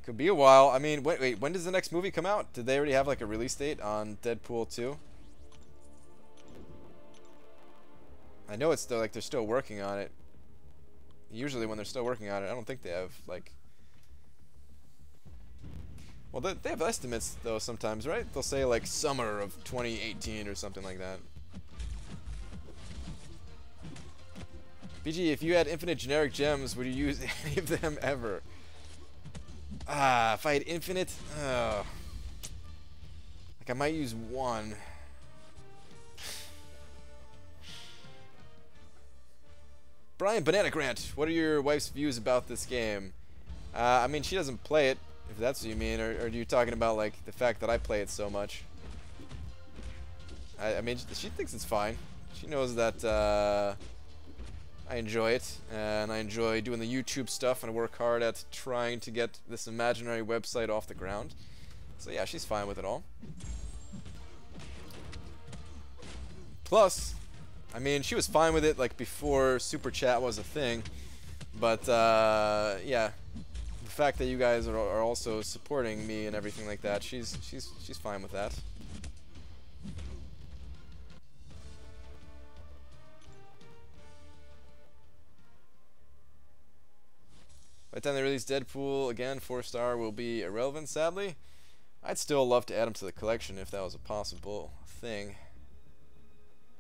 Could be a while. I mean, wait, when does the next movie come out? Did they already have like a release date on Deadpool 2? I know it's still like they're still working on it. Usually when they're still working on it, I don't think they have like... Well, they have estimates though sometimes, right? They'll say like summer of 2018 or something like that. BG, if you had infinite generic gems, would you use any of them ever? If I had infinite, like I might use one. Brian Banana Grant, what are your wife's views about this game? I mean, she doesn't play it, if that's what you mean, or are you talking about like the fact that I play it so much? I mean, she thinks it's fine. She knows that I enjoy it, and I enjoy doing the YouTube stuff, and I work hard at trying to get this imaginary website off the ground. So yeah, she's fine with it all. Plus, I mean, she was fine with it like before Super Chat was a thing, but yeah, the fact that you guys are also supporting me and everything like that, she's fine with that. By the time they release Deadpool again, 4-star will be irrelevant, sadly. I'd still love to add him to the collection if that was a possible thing.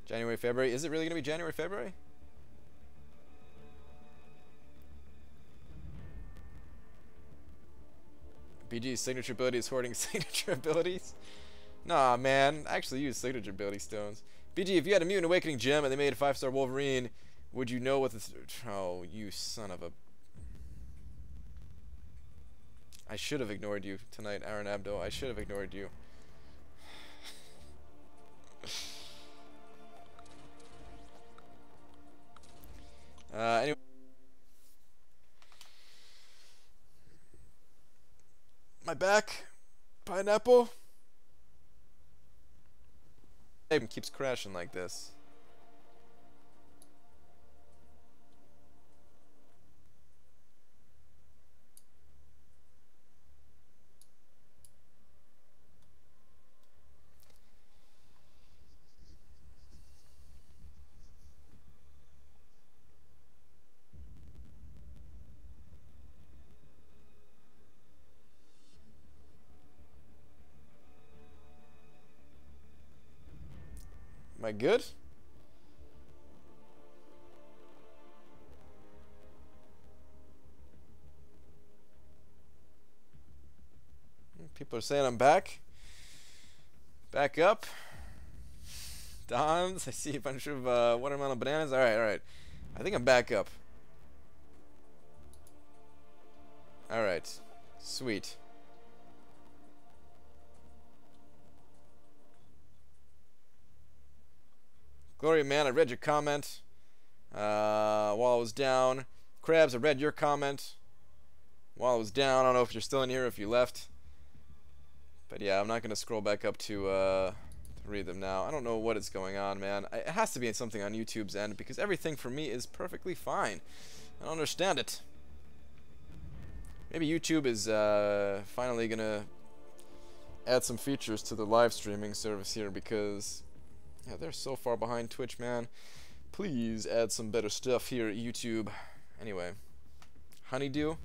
January, February. Is it really going to be January, February? BG's signature ability is hoarding signature abilities? Nah, man. I actually use signature ability stones. BG, if you had a Mutant Awakening gem and they made a 5-star Wolverine, would you know what the... Oh, you son of a... I should have ignored you tonight, Aaron Abdo. I should have ignored you. Anyway. My back. Pineapple. It keeps crashing like this. Am I good? People are saying I'm back. Back up. Dons. I see a bunch of watermelon bananas. Alright, alright. I think I'm back up. Alright. Sweet. Glory man, I read your comment while I was down. Krabs, I read your comment while I was down. I don't know if you're still in here or if you left. But yeah, I'm not going to scroll back up to read them now. I don't know what is going on, man. It has to be something on YouTube's end because everything for me is perfectly fine. I don't understand it. Maybe YouTube is finally going to add some features to the live streaming service here because... yeah, they're so far behind Twitch, man. Please add some better stuff here at YouTube. Anyway, honeydew.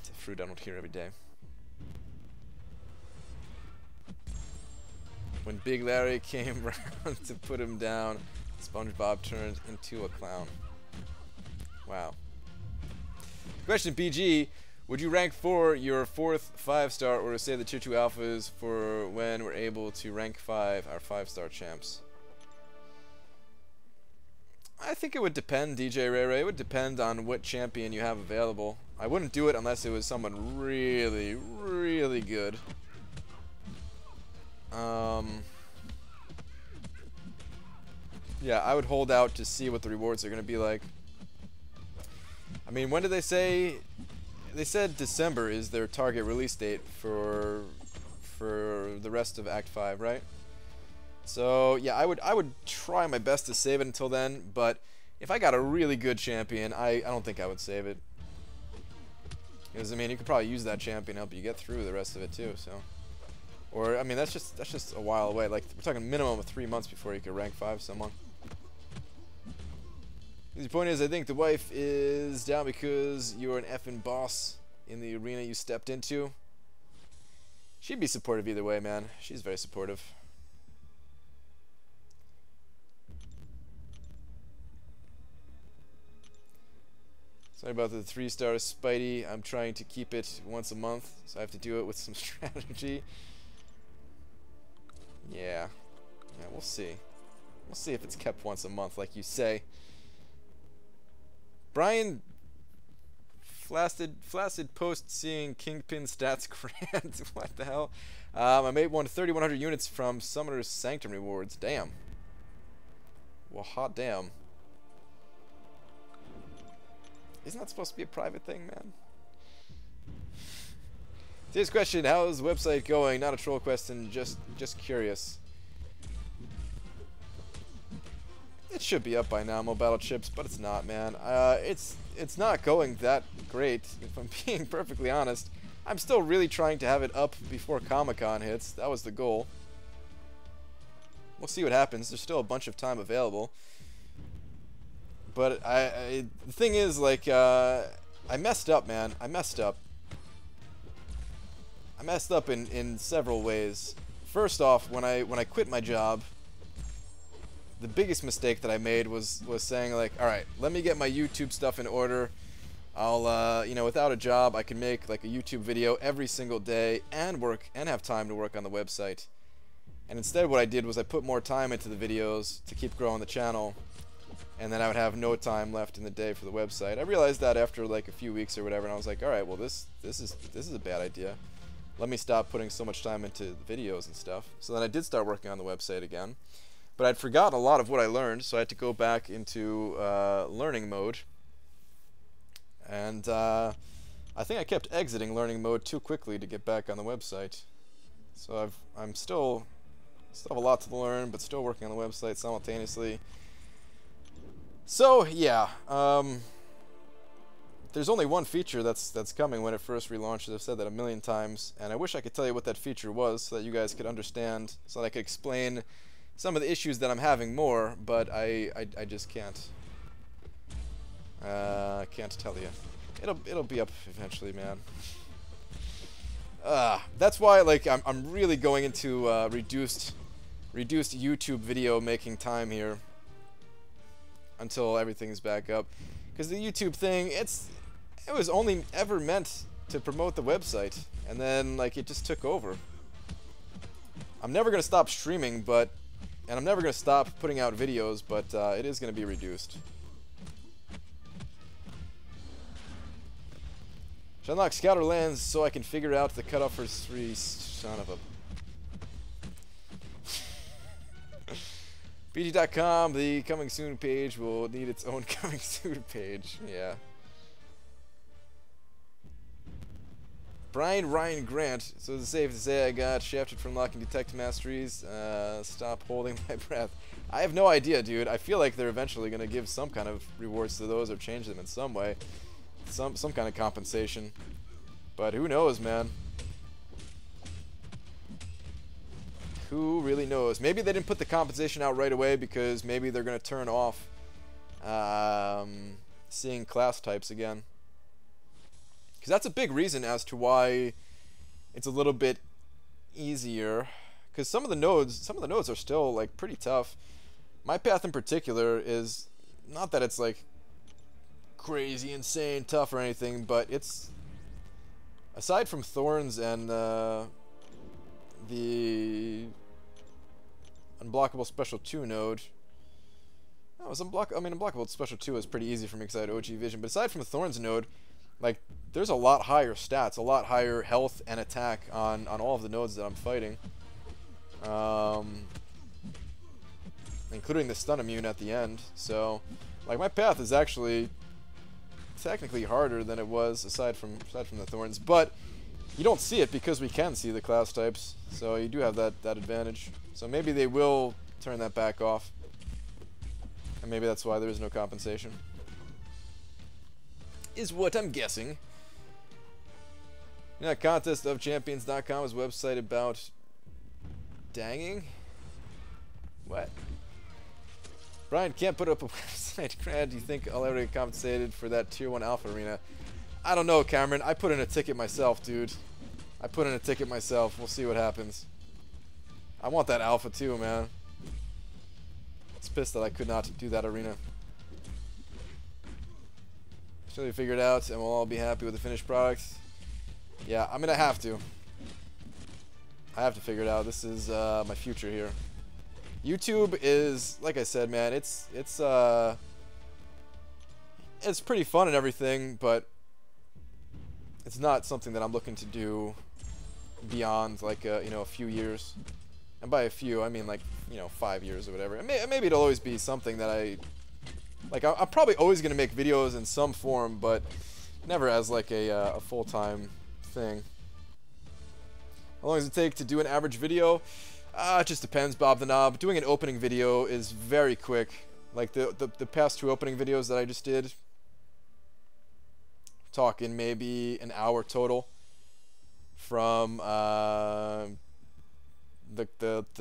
It's a fruit I don't hear every day. When Big Larry came around to put him down, SpongeBob turned into a clown. Wow. Question BG. Would you rank for your 4th 5-star or save the tier 2 alphas for when we're able to rank 5 our 5-star champs? I think it would depend, DJ Ray Ray. It would depend on what champion you have available. I wouldn't do it unless it was someone really, really good. Yeah, I would hold out to see what the rewards are going to be like. I mean, when did they say... They said December is their target release date for the rest of Act 5, right? So yeah, I would try my best to save it until then, but if I got a really good champion, I don't think I would save it. Because I mean, you could probably use that champion to help you get through the rest of it too. So, or I mean, that's just a while away. Like we're talking minimum of 3 months before you could rank 5 someone. The point is, I think the wife is down because you're an effing boss in the arena you stepped into. She'd be supportive either way, man. She's very supportive. Sorry about the 3-star Spidey. I'm trying to keep it once a month, so I have to do it with some strategy. Yeah. Yeah, we'll see. We'll see if it's kept once a month, like you say. Brian Flaccid post seeing Kingpin stats grant. What the hell? I made 3,100 units from Summoner's Sanctum rewards. Damn. Well, hot damn. Isn't that supposed to be a private thing, man? Today's question: how's the website going? Not a troll question, just curious. It should be up by now, Mo Battle Chips, but it's not, man. It's not going that great, if I'm being perfectly honest. I'm still really trying to have it up before Comic-Con hits. That was the goal. We'll see what happens. There's still a bunch of time available. But the thing is, like, I messed up, man. I messed up. I messed up in several ways. First off, when I quit my job, the biggest mistake that I made was saying, like, all right, let me get my YouTube stuff in order. I'll, you know, without a job, I can make like a YouTube video every single day and have time to work on the website. And instead, what I did was I put more time into the videos to keep growing the channel, and then I would have no time left in the day for the website. I realized that after like a few weeks or whatever, and I was like, all right, well, this is a bad idea. Let me stop putting so much time into the videos and stuff. So then I did start working on the website again. But I'd forgotten a lot of what I learned, so I had to go back into learning mode. And I think I kept exiting learning mode too quickly to get back on the website. So I'm still have a lot to learn, but still working on the website simultaneously. So yeah, there's only one feature that's coming when it first relaunches. I've said that a million times, and I wish I could tell you what that feature was so that you guys could understand, so that I could explain some of the issues that I'm having more, but I just can't. Can't tell you. It'll be up eventually, man. That's why, like, I'm really going into reduced YouTube video making time here until everything's back up, because the YouTube thing, it's It was only ever meant to promote the website, and then like it just took over. I'm never gonna stop streaming, and I'm never gonna stop putting out videos, but it is gonna be reduced. Should unlock Scouter lands so I can figure out the cutoff for 3. Son of a. BG.com, the coming soon page will need its own coming soon page. Yeah. Brian Ryan Grant, so is it safe to say I got shafted for unlocking Detect Masteries? Stop holding my breath. I have no idea, dude. I feel like they're eventually going to give some kind of rewards to those or change them in some way. Some kind of compensation. But who knows, man? Who really knows? Maybe they didn't put the compensation out right away because maybe they're going to turn off seeing class types again. Because that's a big reason as to why it's a little bit easier. Because some of the nodes are still like pretty tough. My path in particular is not that it's like crazy, insane, tough or anything, but it's aside from Thorns and the Unblockable Special 2 node. No, it was Unblockable Special 2 is pretty easy for me because I had OG Vision. But aside from the Thorns node, like, there's a lot higher stats, a lot higher health and attack on all of the nodes that I'm fighting. Including the stun immune at the end. So, like, my path is actually technically harder than it was aside from the Thorns. But you don't see it because we can see the class types. So you do have that advantage. So maybe they will turn that back off. And maybe that's why there is no compensation. Is what I'm guessing. Yeah, ContestChampions.com is a website about danging. What? Brian can't put up a website. Grant, do you think I'll ever get compensated for that Tier 1 Alpha arena? I don't know, Cameron. I put in a ticket myself, dude. I put in a ticket myself. We'll see what happens. I want that Alpha too, man. It's pissed that I could not do that arena. Until we figure it out and we'll all be happy with the finished product. Yeah, I'm gonna have to. I have to figure it out. This is my future here. YouTube is, like I said, man, it's pretty fun and everything, but it's not something that I'm looking to do beyond like you know, a few years. And by a few, I mean like, you know, 5 years or whatever. And maybe it'll always be something that I'm probably always gonna make videos in some form, but never as like a full-time thing. How long does it take to do an average video? It just depends, Bob the Knob. Doing an opening video is very quick. Like the past 2 opening videos that I just did, talking maybe an hour total. From the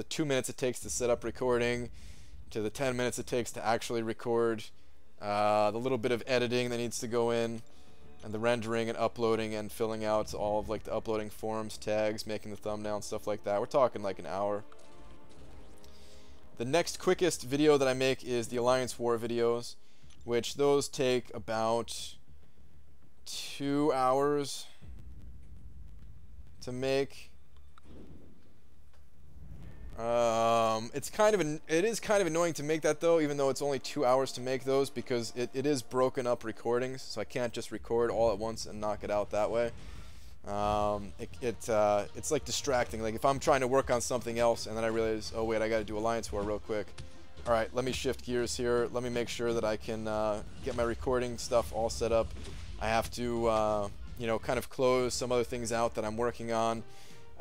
2 minutes it takes to set up recording to the 10 minutes it takes to actually record, the little bit of editing that needs to go in, and the rendering and uploading and filling out all of like the uploading forms, tags, making the thumbnail and stuff like that. We're talking like an hour. The next quickest video that I make is the Alliance War videos, which those take about 2 hours to make. It is kind of annoying to make that though, even though it's only 2 hours to make those, because it is broken up recordings, so I can't just record all at once and knock it out that way. It's like distracting. Like if I'm trying to work on something else and then I realize, oh wait, I got to do Alliance War real quick. All right, let me shift gears here. Let me make sure that I can get my recording stuff all set up. I have to you know, kind of close some other things out that I'm working on.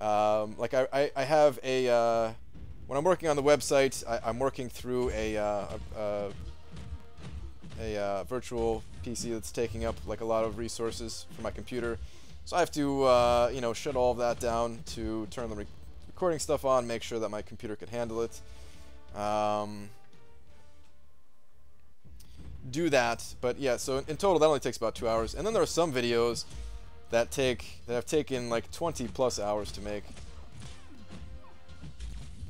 Like I have a when I'm working on the website, I'm working through a virtual PC that's taking up like a lot of resources for my computer. So I have to you know, shut all of that down to turn the recording stuff on, make sure that my computer can handle it. Do that, but yeah, so in total that only takes about 2 hours. And then there are some videos that have taken like 20+ hours to make.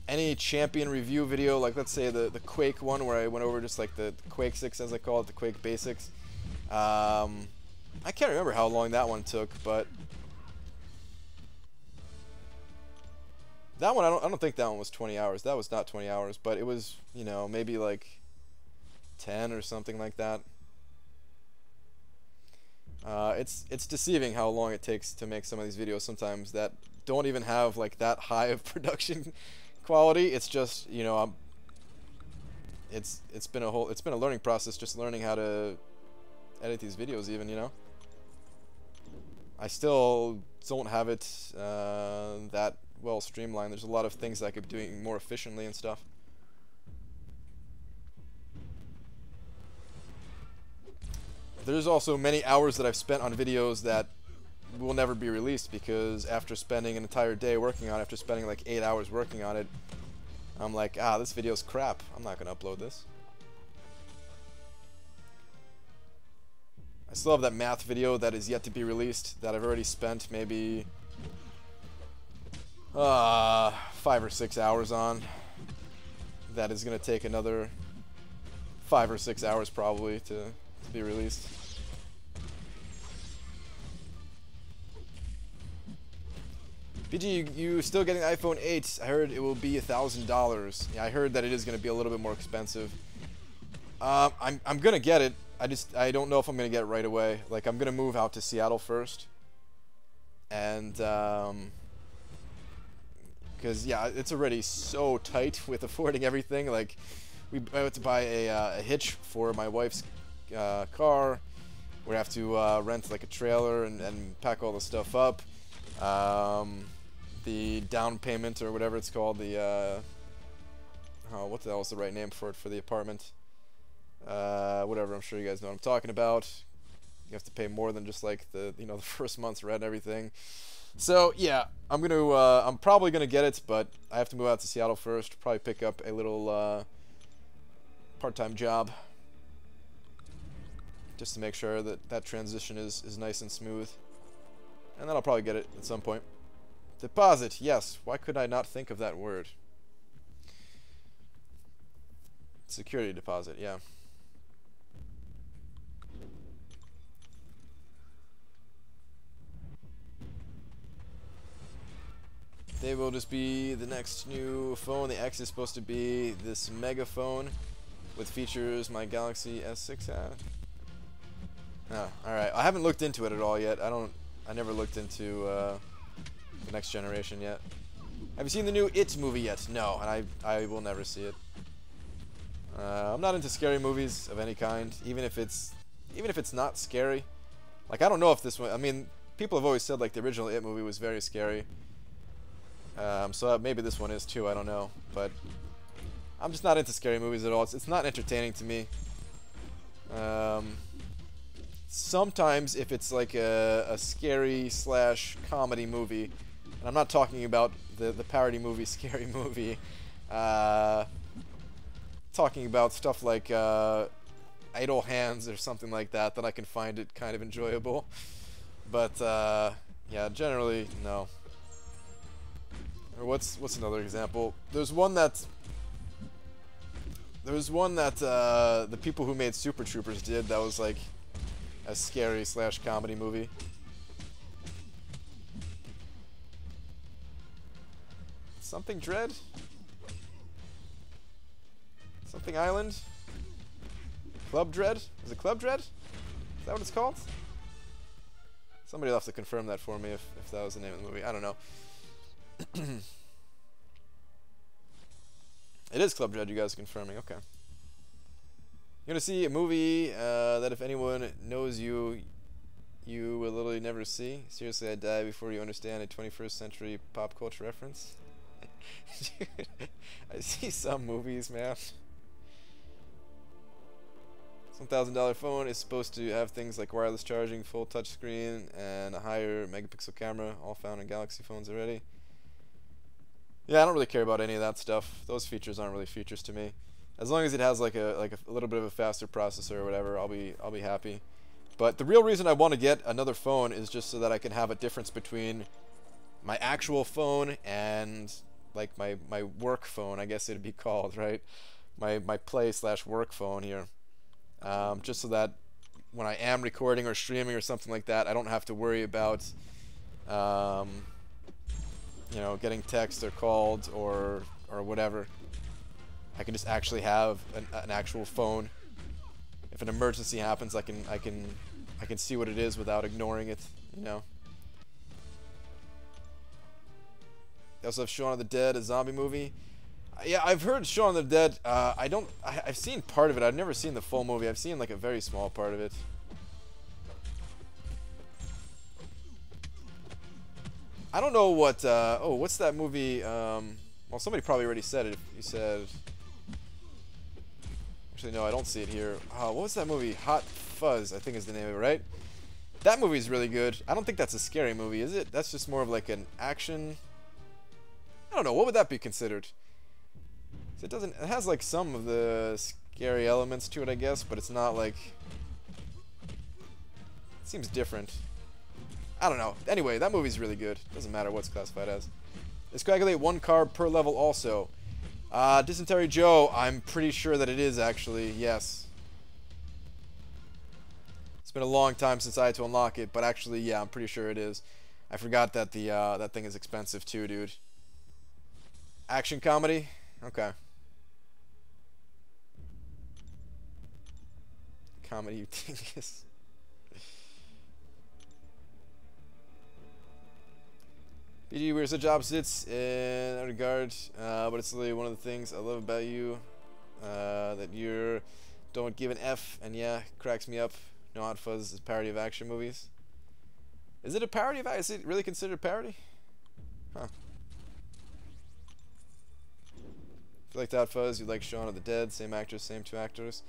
Any champion review video, like let's say the Quake one where I went over just like the Quake 6 as I call it, the Quake basics. I can't remember how long that one took, but that one, I don't think that one was 20 hours. That was not 20 hours, but it was, you know, maybe like 10 or something like that. It's deceiving how long it takes to make some of these videos sometimes that don't even have like that high of production quality. It's just, you know, it's been a learning process, just learning how to edit these videos even, you know. I still don't have it that well streamlined. There's a lot of things that I could be doing more efficiently and stuff. There's also many hours that I've spent on videos that will never be released because after spending an entire day working on it, after spending like 8 hours working on it, I'm like, ah, this video's crap. I'm not gonna upload this. I still have that math video that is yet to be released that I've already spent maybe 5 or 6 hours on. That is going to take another 5 or 6 hours probably to be released. PG, you still getting the iPhone 8? I heard it will be $1,000. Yeah, I heard that it is going to be a little bit more expensive. I'm gonna get it. I don't know if I'm gonna get it right away. Like, I'm gonna move out to Seattle first, and because yeah, it's already so tight with affording everything. Like, I had to buy a hitch for my wife's car. We have to rent like a trailer and pack all the stuff up. The down payment or whatever it's called. The what the hell is the right name for it for the apartment? Whatever, I'm sure you guys know what I'm talking about. You have to pay more than just like the the first month's rent and everything. So yeah, I'm probably gonna get it, but I have to move out to Seattle first. Probably pick up a little part-time job just to make sure that that transition is nice and smooth. And then I'll probably get it at some point. Deposit, yes. Why could I not think of that word? Security deposit, yeah. They will just be the next new phone. The X is supposed to be this mega phone with features my Galaxy S6 had. Oh, alright. I haven't looked into it at all yet. I never looked into the next generation yet. Have you seen the new It movie yet? No, and I will never see it. I'm not into scary movies of any kind, even if it's not scary. Like, I don't know if this one. I mean, people have always said like the original It movie was very scary. So maybe this one is too. I don't know, but I'm just not into scary movies at all. It's not entertaining to me. Sometimes if it's like a scary / comedy movie, and I'm not talking about the parody movie Scary Movie. Talking about stuff like Idle Hands or something like that, then I can find it kind of enjoyable. But yeah, generally no. Or what's another example? There's one that the people who made Super Troopers did that was like a scary / comedy movie. Something Dread? Something Island? Club Dread? Is it Club Dread? Is that what it's called? Somebody will have to confirm that for me if that was the name of the movie. I don't know. It is Club Dread, you guys are confirming. Okay. You're gonna see a movie that if anyone knows you will literally never see. Seriously, I'd die before you understand a 21st century pop culture reference. Dude, I see some movies, man. $1,000 phone is supposed to have things like wireless charging, full touchscreen, and a higher megapixel camera, all found in Galaxy phones already. Yeah, I don't really care about any of that stuff. Those features aren't really features to me. As long as it has like a little bit of a faster processor or whatever, I'll be happy. But the real reason I want to get another phone is just so that I can have a difference between my actual phone and like my work phone, I guess it'd be called, right? My play / work phone here. Just so that when I am recording or streaming or something like that, I don't have to worry about, you know, getting text or called or whatever. I can just actually have an actual phone. If an emergency happens, I can see what it is without ignoring it, you know. They also have Shaun of the Dead, a zombie movie. Yeah, I've heard Shaun of the Dead. I've seen part of it. I've never seen the full movie. I've seen like a very small part of it. I don't know what, oh, what's that movie, well, somebody probably already said it. You said, actually, no, I don't see it here. What was that movie? Hot Fuzz, I think is the name of it, right? That movie's really good. I don't think that's a scary movie, is it? That's just more of like an action. I don't know, what would that be considered? It has like some of the scary elements to it, I guess, but it's not like, it seems different. I don't know. Anyway, that movie's really good. Doesn't matter what's classified as. Let's calculate 1 card per level also. Dysentery Joe, I'm pretty sure that it is actually, yes. It's been a long time since I had to unlock it, but actually, yeah, I'm pretty sure it is. I forgot that the that thing is expensive too, dude. Action comedy? Okay. Comedy you think is... BG, we're such opposites in that regard, but it's literally one of the things I love about you, that you don't give an F, and yeah, cracks me up. No Hot Fuzz is a parody of action movies. Is it a parody of, is it really considered a parody? Huh. If you liked Hot Fuzz, you like Shaun of the Dead, same actors, same 2 actors.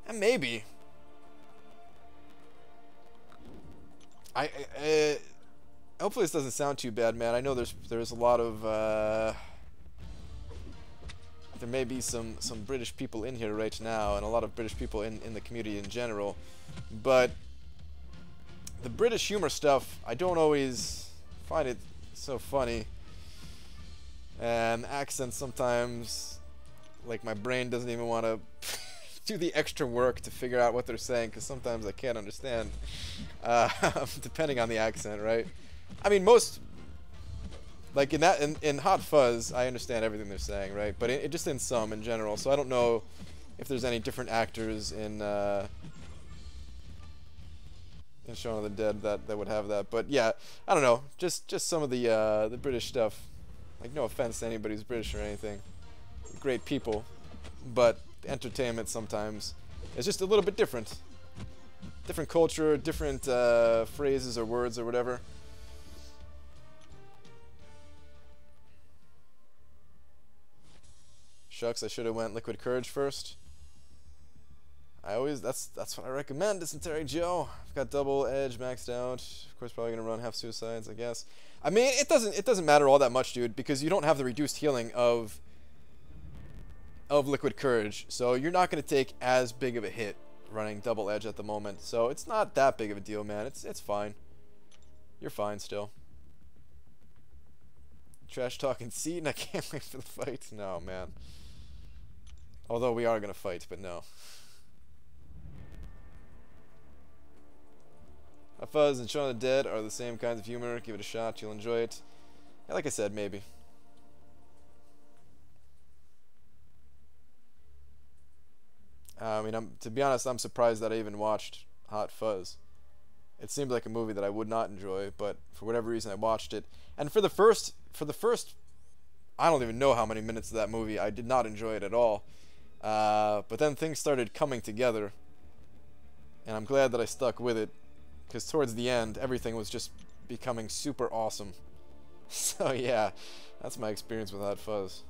And maybe. Hopefully this doesn't sound too bad, man. I know there's a lot of there may be some British people in here right now, and a lot of British people in the community in general, but the British humor stuff, I don't always find it so funny, and accents sometimes, like, my brain doesn't even want to do the extra work to figure out what they're saying, because sometimes I can't understand, depending on the accent, right? I mean, most, like in Hot Fuzz, I understand everything they're saying, right? But it just in some in general. So I don't know if there's any different actors in Shaun of the Dead that would have that. But yeah, I don't know. Just some of the British stuff. Like, no offense to anybody who's British or anything. Great people, but the entertainment sometimes is just a little bit different. Different culture, different phrases or words or whatever. Shucks, I should have went Liquid Courage first. That's what I recommend, Dysentery Joe. I've got double edge maxed out. Of course, probably gonna run half suicides, I guess. I mean, it doesn't matter all that much, dude, because you don't have the reduced healing of Liquid Courage, so you're not gonna take as big of a hit running double edge at the moment. So it's not that big of a deal, man. It's fine. You're fine still. Trash talking Seton, I can't wait for the fight. No, man. Although we are going to fight, but no. Hot Fuzz and Shaun of the Dead are the same kinds of humor. Give it a shot, you'll enjoy it. Yeah, like I said, maybe. I mean, to be honest, I'm surprised that I even watched Hot Fuzz. It seemed like a movie that I would not enjoy, but for whatever reason I watched it. And for the first, I don't even know how many minutes of that movie, I did not enjoy it at all. But then things started coming together, and I'm glad that I stuck with it, because towards the end, everything was just becoming super awesome. So yeah, that's my experience with Hot Fuzz.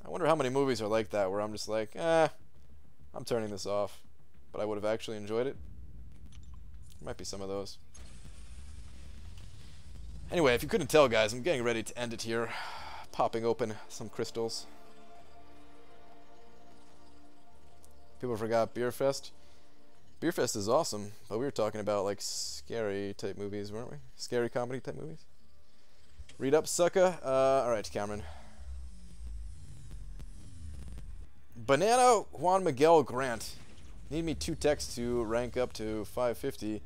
I wonder how many movies are like that, where I'm just like, I'm turning this off, but I would have actually enjoyed it. There might be some of those. Anyway, if you couldn't tell, guys, I'm getting ready to end it here. Popping open some crystals. People forgot Beer Fest. Beer Fest is awesome, but we were talking about like scary type movies, weren't we? Scary comedy type movies. Read up, sucker. Alright, Cameron. Banana Juan Miguel Grant. Need me 2 techs to rank up to 550.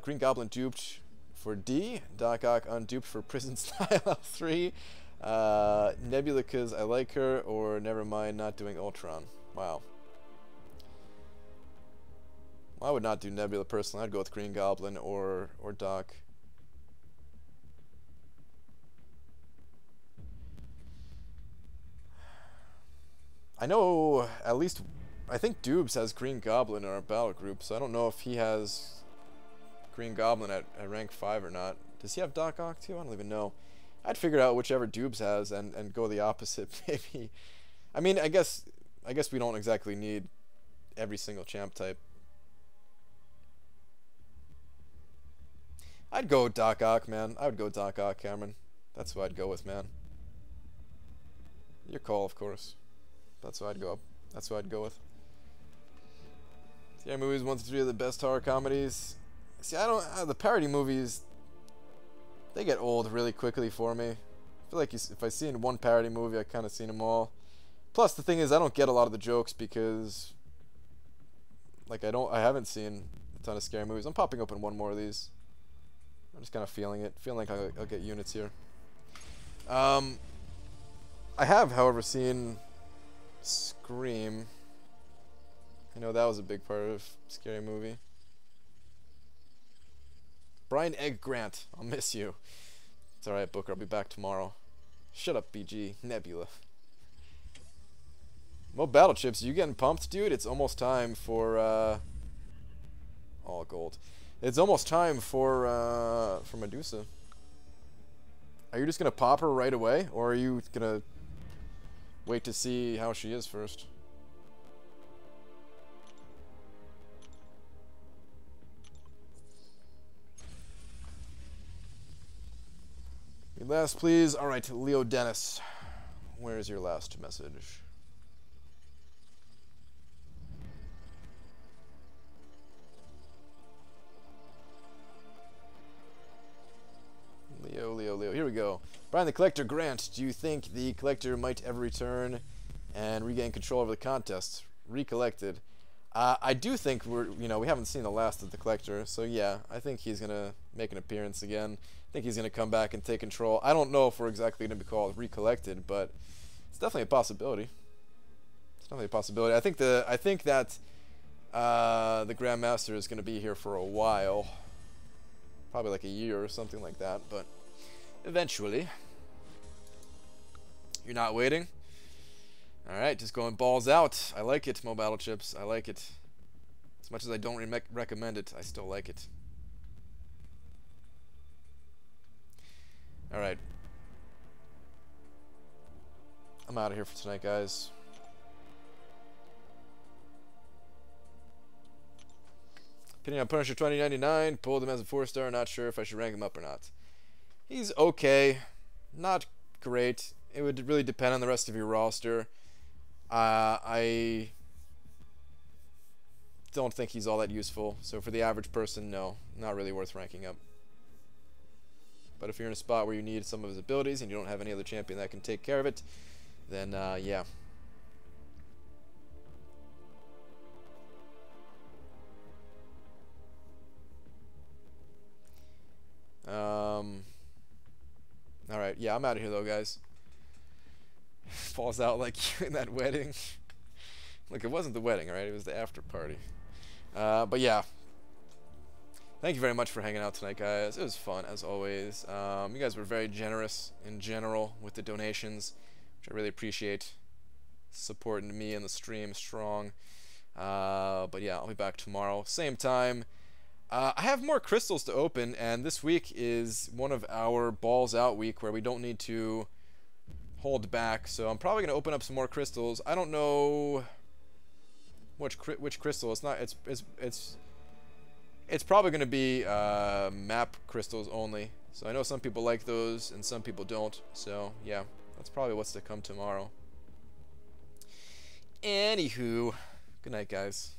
Green Goblin duped for D. Doc Ock unduped for Prison Style 3. Nebula because I like her, or never mind, not doing Ultron. Wow. Well, I would not do Nebula personally. I'd go with Green Goblin or Doc. I know at least, I think Dubes has Green Goblin in our battle group, so I don't know if he has Green Goblin at rank 5 or not. Does he have Doc Ock too? I don't even know. I'd figure out whichever Dubes has and go the opposite, maybe. I mean, I guess we don't exactly need every single champ type. I'd go Doc Ock, man. I would go Doc Ock, Cameron. That's who I'd go with, man. Your call, of course. That's who I'd go. That's who I'd go with. Scary movies 1 to 3 are the best horror comedies. See, I don't. The parody movies, they get old really quickly for me. I feel like if I see in one parody movie, I kind of seen them all. Plus, the thing is, I don't get a lot of the jokes because, like, I haven't seen a ton of scary movies. I'm popping open one more of these. I'm just kind of feeling it. Feeling like I'll get units here. I have, however, seen Scream. I know that was a big part of Scary Movie. Brian Egg Grant, I'll miss you. It's alright, Booker, I'll be back tomorrow. Shut up, BG. Nebula. Mo Battle Chips, you getting pumped, dude? It's almost time for, all gold. It's almost time for Medusa. Are you just gonna pop her right away, or are you gonna wait to see how she is first? Your last, please. Alright, Leo Dennis. Where is your last message? Leo. Here we go. Brian the Collector Grant, do you think the Collector might ever return and regain control over the contest? Recollected. I do think we haven't seen the last of the Collector, so yeah, I think he's gonna make an appearance again. I think he's gonna come back and take control. I don't know if we're exactly gonna be called Recollected, but it's definitely a possibility. It's definitely a possibility. I think that the Grandmaster is gonna be here for a while. Probably like a year or something like that, but eventually. You're not waiting? Alright, just going balls out. I like it, Mo Battle Chips. I like it. As much as I don't recommend it, I still like it. Alright. I'm out of here for tonight, guys. Opinion on Punisher 2099. Pulled him as a 4-star. Not sure if I should rank him up or not. He's okay. Not great. It would really depend on the rest of your roster. I don't think he's all that useful. So for the average person, no. Not really worth ranking up. But if you're in a spot where you need some of his abilities and you don't have any other champion that can take care of it, then yeah. Alright, yeah, I'm out of here though, guys. Falls out like you in that wedding. Look, it wasn't the wedding, alright? It was the after party. But yeah. Thank you very much for hanging out tonight, guys. It was fun, as always. You guys were very generous in general with the donations, which I really appreciate. Supporting me and the stream strong. But yeah, I'll be back tomorrow. Same time. I have more crystals to open, and this week is one of our balls out week where we don't need to hold back. So I'm probably going to open up some more crystals. I don't know which crystal. It's probably going to be map crystals only. So I know some people like those and some people don't. So yeah, that's probably what's to come tomorrow. Anywho, good night, guys.